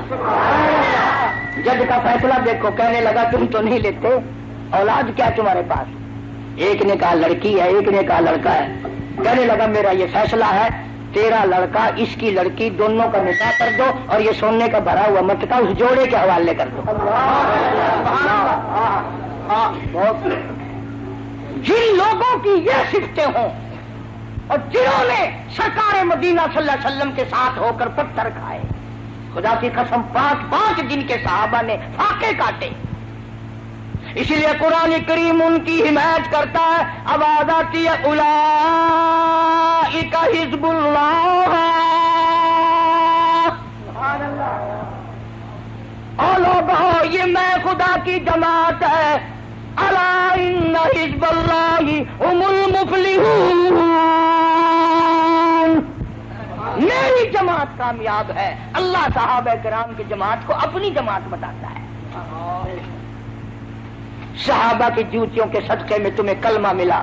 جج کا فیصلہ دیکھو. کہنے لگا تم تو نہیں لیتے, اولاد کیا تمہارے پاس؟ ایک نے کہا لڑکی ہے, ایک نے کہا لڑکا ہے. کہنے لگا میرا یہ فیصلہ ہے, تیرا لڑکا اس کی لڑکی دونوں کا نکاح کر دو اور یہ سونے کا بھرا ہوا مٹکا اس جوڑے کے حوالے کر دو. جن لوگوں کی یہ صفتیں ہوں اور جنہوں نے سرکار مدینہ صلی اللہ علیہ وسلم کے ساتھ ہو کر پتھر کھائے, خدا کی قسم 5 دن کے صحابہ نے فاقے کاٹے. اسی لیے قرآن کریم ان کی حمایت کرتا ہے. آواز آتی ہے اولئک حزب اللہ, او لوگو یہ میں خدا کی جماعت ہے. الا ان حزب اللہ هم المفلحون, میری جماعت کامیاب ہے. اللہ صحابہ کرام کی جماعت کو اپنی جماعت بتاتا ہے. صحابہ کی جوتیوں کے صدقے میں تمہیں کلمہ ملا,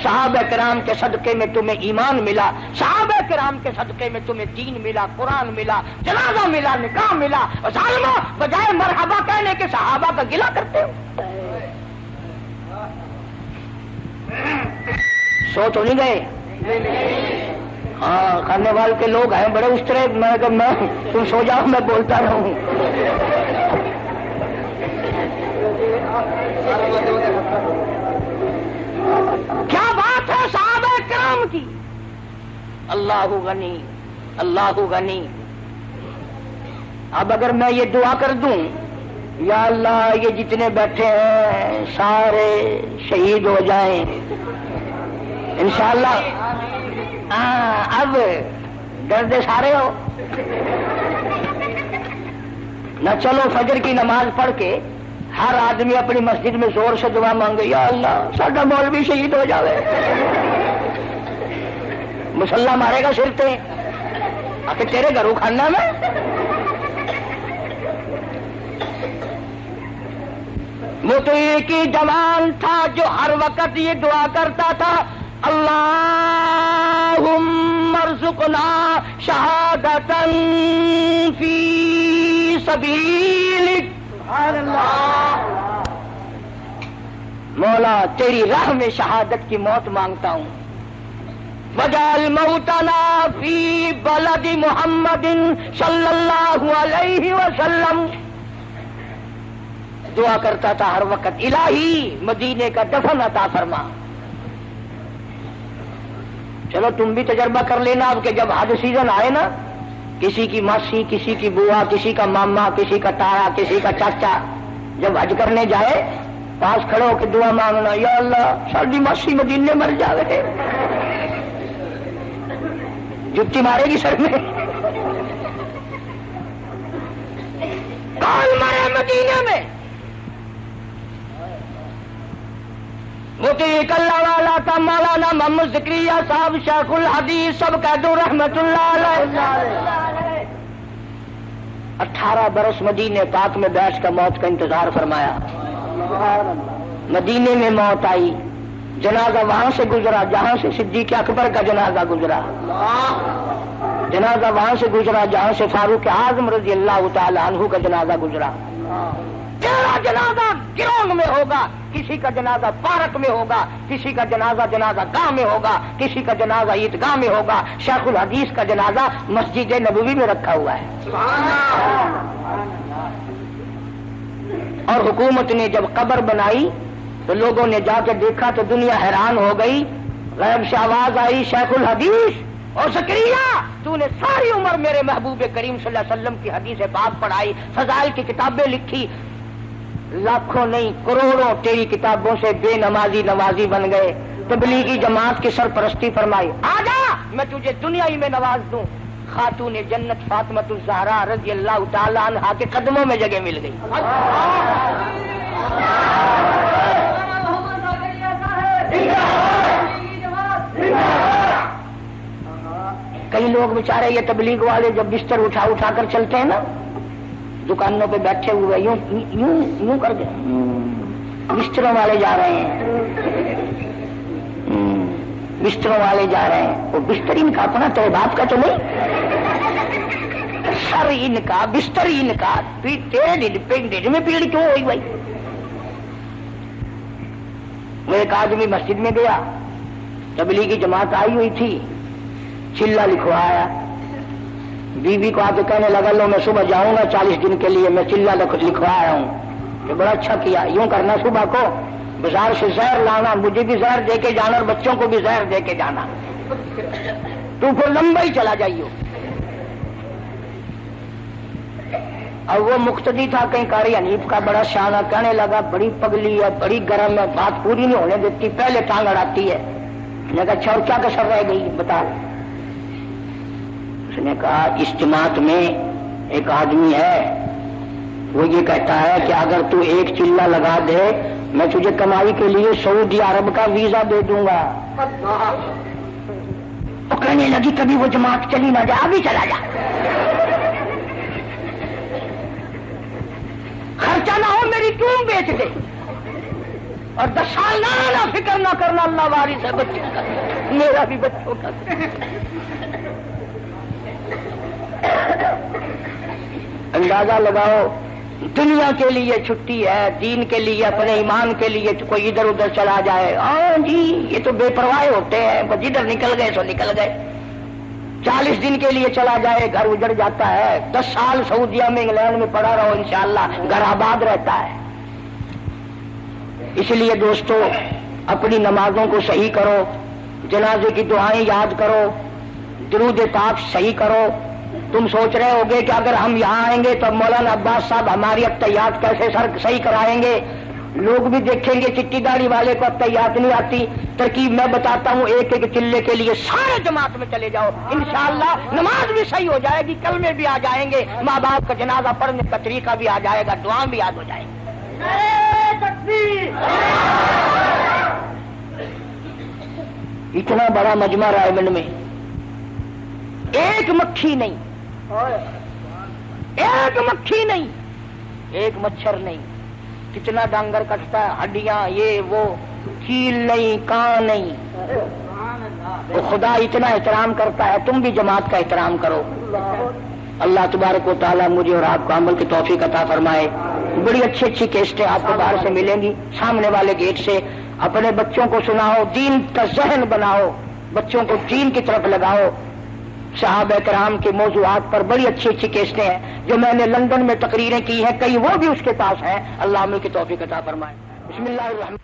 صحابہ کرام کے صدقے میں تمہیں ایمان ملا, صحابہ کرام کے صدقے میں تمہیں دین ملا, قرآن ملا, جنازہ ملا, نکاح ملا. اور ظالموں بجائے مرحبا کہنے کے صحابہ کا گلہ کرتے ہو. سو تو نہیں گئے؟ ہاں کرنے والے کے لوگ ہیں بڑے اس طرح، میں تم سو جاؤ میں بولتا رہوں. کیا بات ہے صحابہ کرام کی. اللہ غنی اللہ غنی. اب اگر میں یہ دعا کر دوں یا اللہ یہ جتنے بیٹھے ہیں سارے شہید ہو جائیں انشاءاللہ. اب ڈردے سارے ہو نہ. چلو فجر کی نماز پڑھ کے ہر آدمی اپنی مسجد میں زور سے دعا مانگے یا اللہ ساڈا مولوی شہید ہو جاوے. مسلح مارے گا سر تے آ کے تیرے گھروں کھانا میں. وہ تو ایک ہی جوان تھا جو ہر وقت یہ دعا کرتا تھا اللہم ارزقنا شہادتا فی سبیلک. سبحان اللہ. مولا تیری راہ میں شہادت کی موت مانگتا ہوں. وجعل موتنا فی بلد محمد صلی اللہ علیہ وسلم. دعا کرتا تھا ہر وقت الہی مدینے کا دفن عطا فرما. چلو تم بھی تجربہ کر لینا اب کہ جب حج سیزن آئے نا، کسی کی ماسی کسی کی بوا کسی کا ماما کسی کا تایا کسی کا چاچا جب حج کرنے جائے پاس کھڑے ہو کے دعا مانگنا یا اللہ ساری ماسی مدینے مر جاوے. جتی مارے گی سر میں. کون مرے مدینے میں؟ وہ تو ایک اللہ والا تھا مولانا محمد زکریا صاحب شیخ الحدیث سب کہہ دو رحمت اللہ علیہ. 18 برس مدینے پاک میں بیٹھ کر موت کا انتظار فرمایا. مدینے میں موت آئی، جنازہ وہاں سے گزرا جہاں سے صدیق اکبر کا جنازہ گزرا. جنازہ وہاں سے گزرا جہاں سے فاروق اعظم رضی اللہ تعالی عنہ کا جنازہ گزرا. تیرا جنازہ گرونگ میں ہوگا، کسی کا جنازہ پارک میں ہوگا، کسی کا جنازہ گاہ میں ہوگا، کسی کا جنازہ عیدگاہ میں ہوگا. شیخ الحدیث کا جنازہ مسجد نبوی میں رکھا ہوا ہے. اور حکومت نے جب قبر بنائی تو لوگوں نے جا کے دیکھا تو دنیا حیران ہو گئی. غیب سے آواز آئی شیخ الحدیث اور زکریا تو نے ساری عمر میرے محبوب کریم صلی اللہ علیہ وسلم کی حدیث پاک پڑھائی، فضائل کی کتابیں لکھی، لاکھوں نہیں کروڑوں تیری کتابوں سے بے نمازی نوازی بن گئے. تبلیغی جماعت کی سرپرستی فرمائی، آجا میں تجھے دنیا ہی میں نواز دوں. خاتون جنت فاطمۃ الزہرا رضی اللہ تعالی عنہا کے قدموں میں جگہ مل گئی. کئی لوگ بیچارے یہ تبلیغ والے جب بستر اٹھا کر چلتے ہیں نا دکانوں پہ بیٹھے ہوئے یوں کر کے بستروں والے جا رہے ہیں، بستروں والے جا رہے ہیں. وہ بستر ان کا اپنا تو باپ کا تو نہیں، سر ان کا بستر ان کا. پیڑ میں پیڑ کیوں ہوئی بھائی؟ وہ ایک آدمی مسجد میں گیا، تبلیغی جماعت آئی ہوئی تھی، چلا لکھوایا. بیوی کو آ کے کہنے لگا لو میں صبح جاؤں گا 40 دن کے لیے، میں چلا لکھوا آیا ہوں. کہ بڑا اچھا کیا، یوں کرنا صبح کو بازار سے زہر لانا، مجھے بھی زہر دے کے جانا اور بچوں کو بھی زہر دے کے جانا، تو پھر لمبا ہی چلا جائیے. اور وہ مقتدی تھا کہیں قاری حنیف کا بڑا شانہ، کہنے لگا بڑی پگلی ہے بڑی گرم ہے، بات پوری نہیں ہونے دیتی، پہلے ٹانگ اڑاتی ہے. میں کہا اچھا اور کیا کسر رہ گئی بتا. اس نے کہا اجتماعات میں ایک آدمی ہے وہ یہ کہتا ہے کہ اگر تو ایک چلہ لگا دے میں تجھے کمائی کے لیے سعودی عرب کا ویزا دے دوں گا. وہ کہنے لگی کبھی وہ جماعت چلی نہ جائے، ابھی چلا جا، خرچہ نہ ہو میری کیوں بیچ دے، اور 10 سال نہ فکر نہ کرنا، اللہ وارث ہے بچوں کا، میرا بھی بچوں کا. اندازہ لگاؤ دنیا کے لیے چھٹی ہے، دین کے لیے، اپنے ایمان کے لیے تو کوئی ادھر ادھر چلا جائے، ہاں جی یہ تو بے پرواہ ہوتے ہیں، بس جدھر نکل گئے سو نکل گئے۔ 40 دن کے لیے چلا جائے گھر اجڑ جاتا ہے، 10 سال سعودیہ میں انگلینڈ میں پڑا رہو انشاءاللہ گھر آباد رہتا ہے۔ اس لیے دوستو اپنی نمازوں کو صحیح کرو، جنازے کی دعائیں یاد کرو، درود پاک صحیح کرو۔ تم سوچ رہے ہوگے کہ اگر ہم یہاں آئیں گے تو مولانا عباس صاحب ہماری اتحیات کیسے صحیح کرائیں گے؟ لوگ بھی دیکھیں گے چٹی داڑھی والے کو اتحیات نہیں آتی۔ ترکیب میں بتاتا ہوں، ایک ایک چلے کے لیے سارے جماعت میں چلے جاؤ، انشاءاللہ نماز بھی صحیح ہو جائے گی، کلمے بھی آ جائیں گے، ماں باپ کا جنازہ پڑھنے کا طریقہ بھی آ جائے گا، دعا بھی یاد ہو جائے گی۔ اتنا بڑا مجمع رائے بند میں ایک مکھی نہیں، ایک مکھی نہیں، ایک مچھر نہیں، کتنا ڈانگر کٹتا ہے، ہڈیاں یہ وہ، کیل نہیں، کان نہیں، تو خدا اتنا احترام کرتا ہے، تم بھی جماعت کا احترام کرو۔ اللہ تبارک و تعالیٰ مجھے اور آپ کو عمل کی توفیق عطا فرمائے۔ بڑی اچھی اچھی کیسٹیں آپ کو باہر سے ملیں گی، سامنے والے گیٹ سے اپنے بچوں کو سناؤ، دین کا ذہن بناؤ، بچوں کو دین کی طرف لگاؤ۔ صحابہ کرام کے موضوعات پر بڑی اچھی اچھی کیسٹیں ہیں جو میں نے لندن میں تقریریں کی ہیں، کئی وہ بھی اس کے پاس ہیں۔ اللہ عمل کی توفیق عطا فرمائے۔ بسم اللہ الرحمن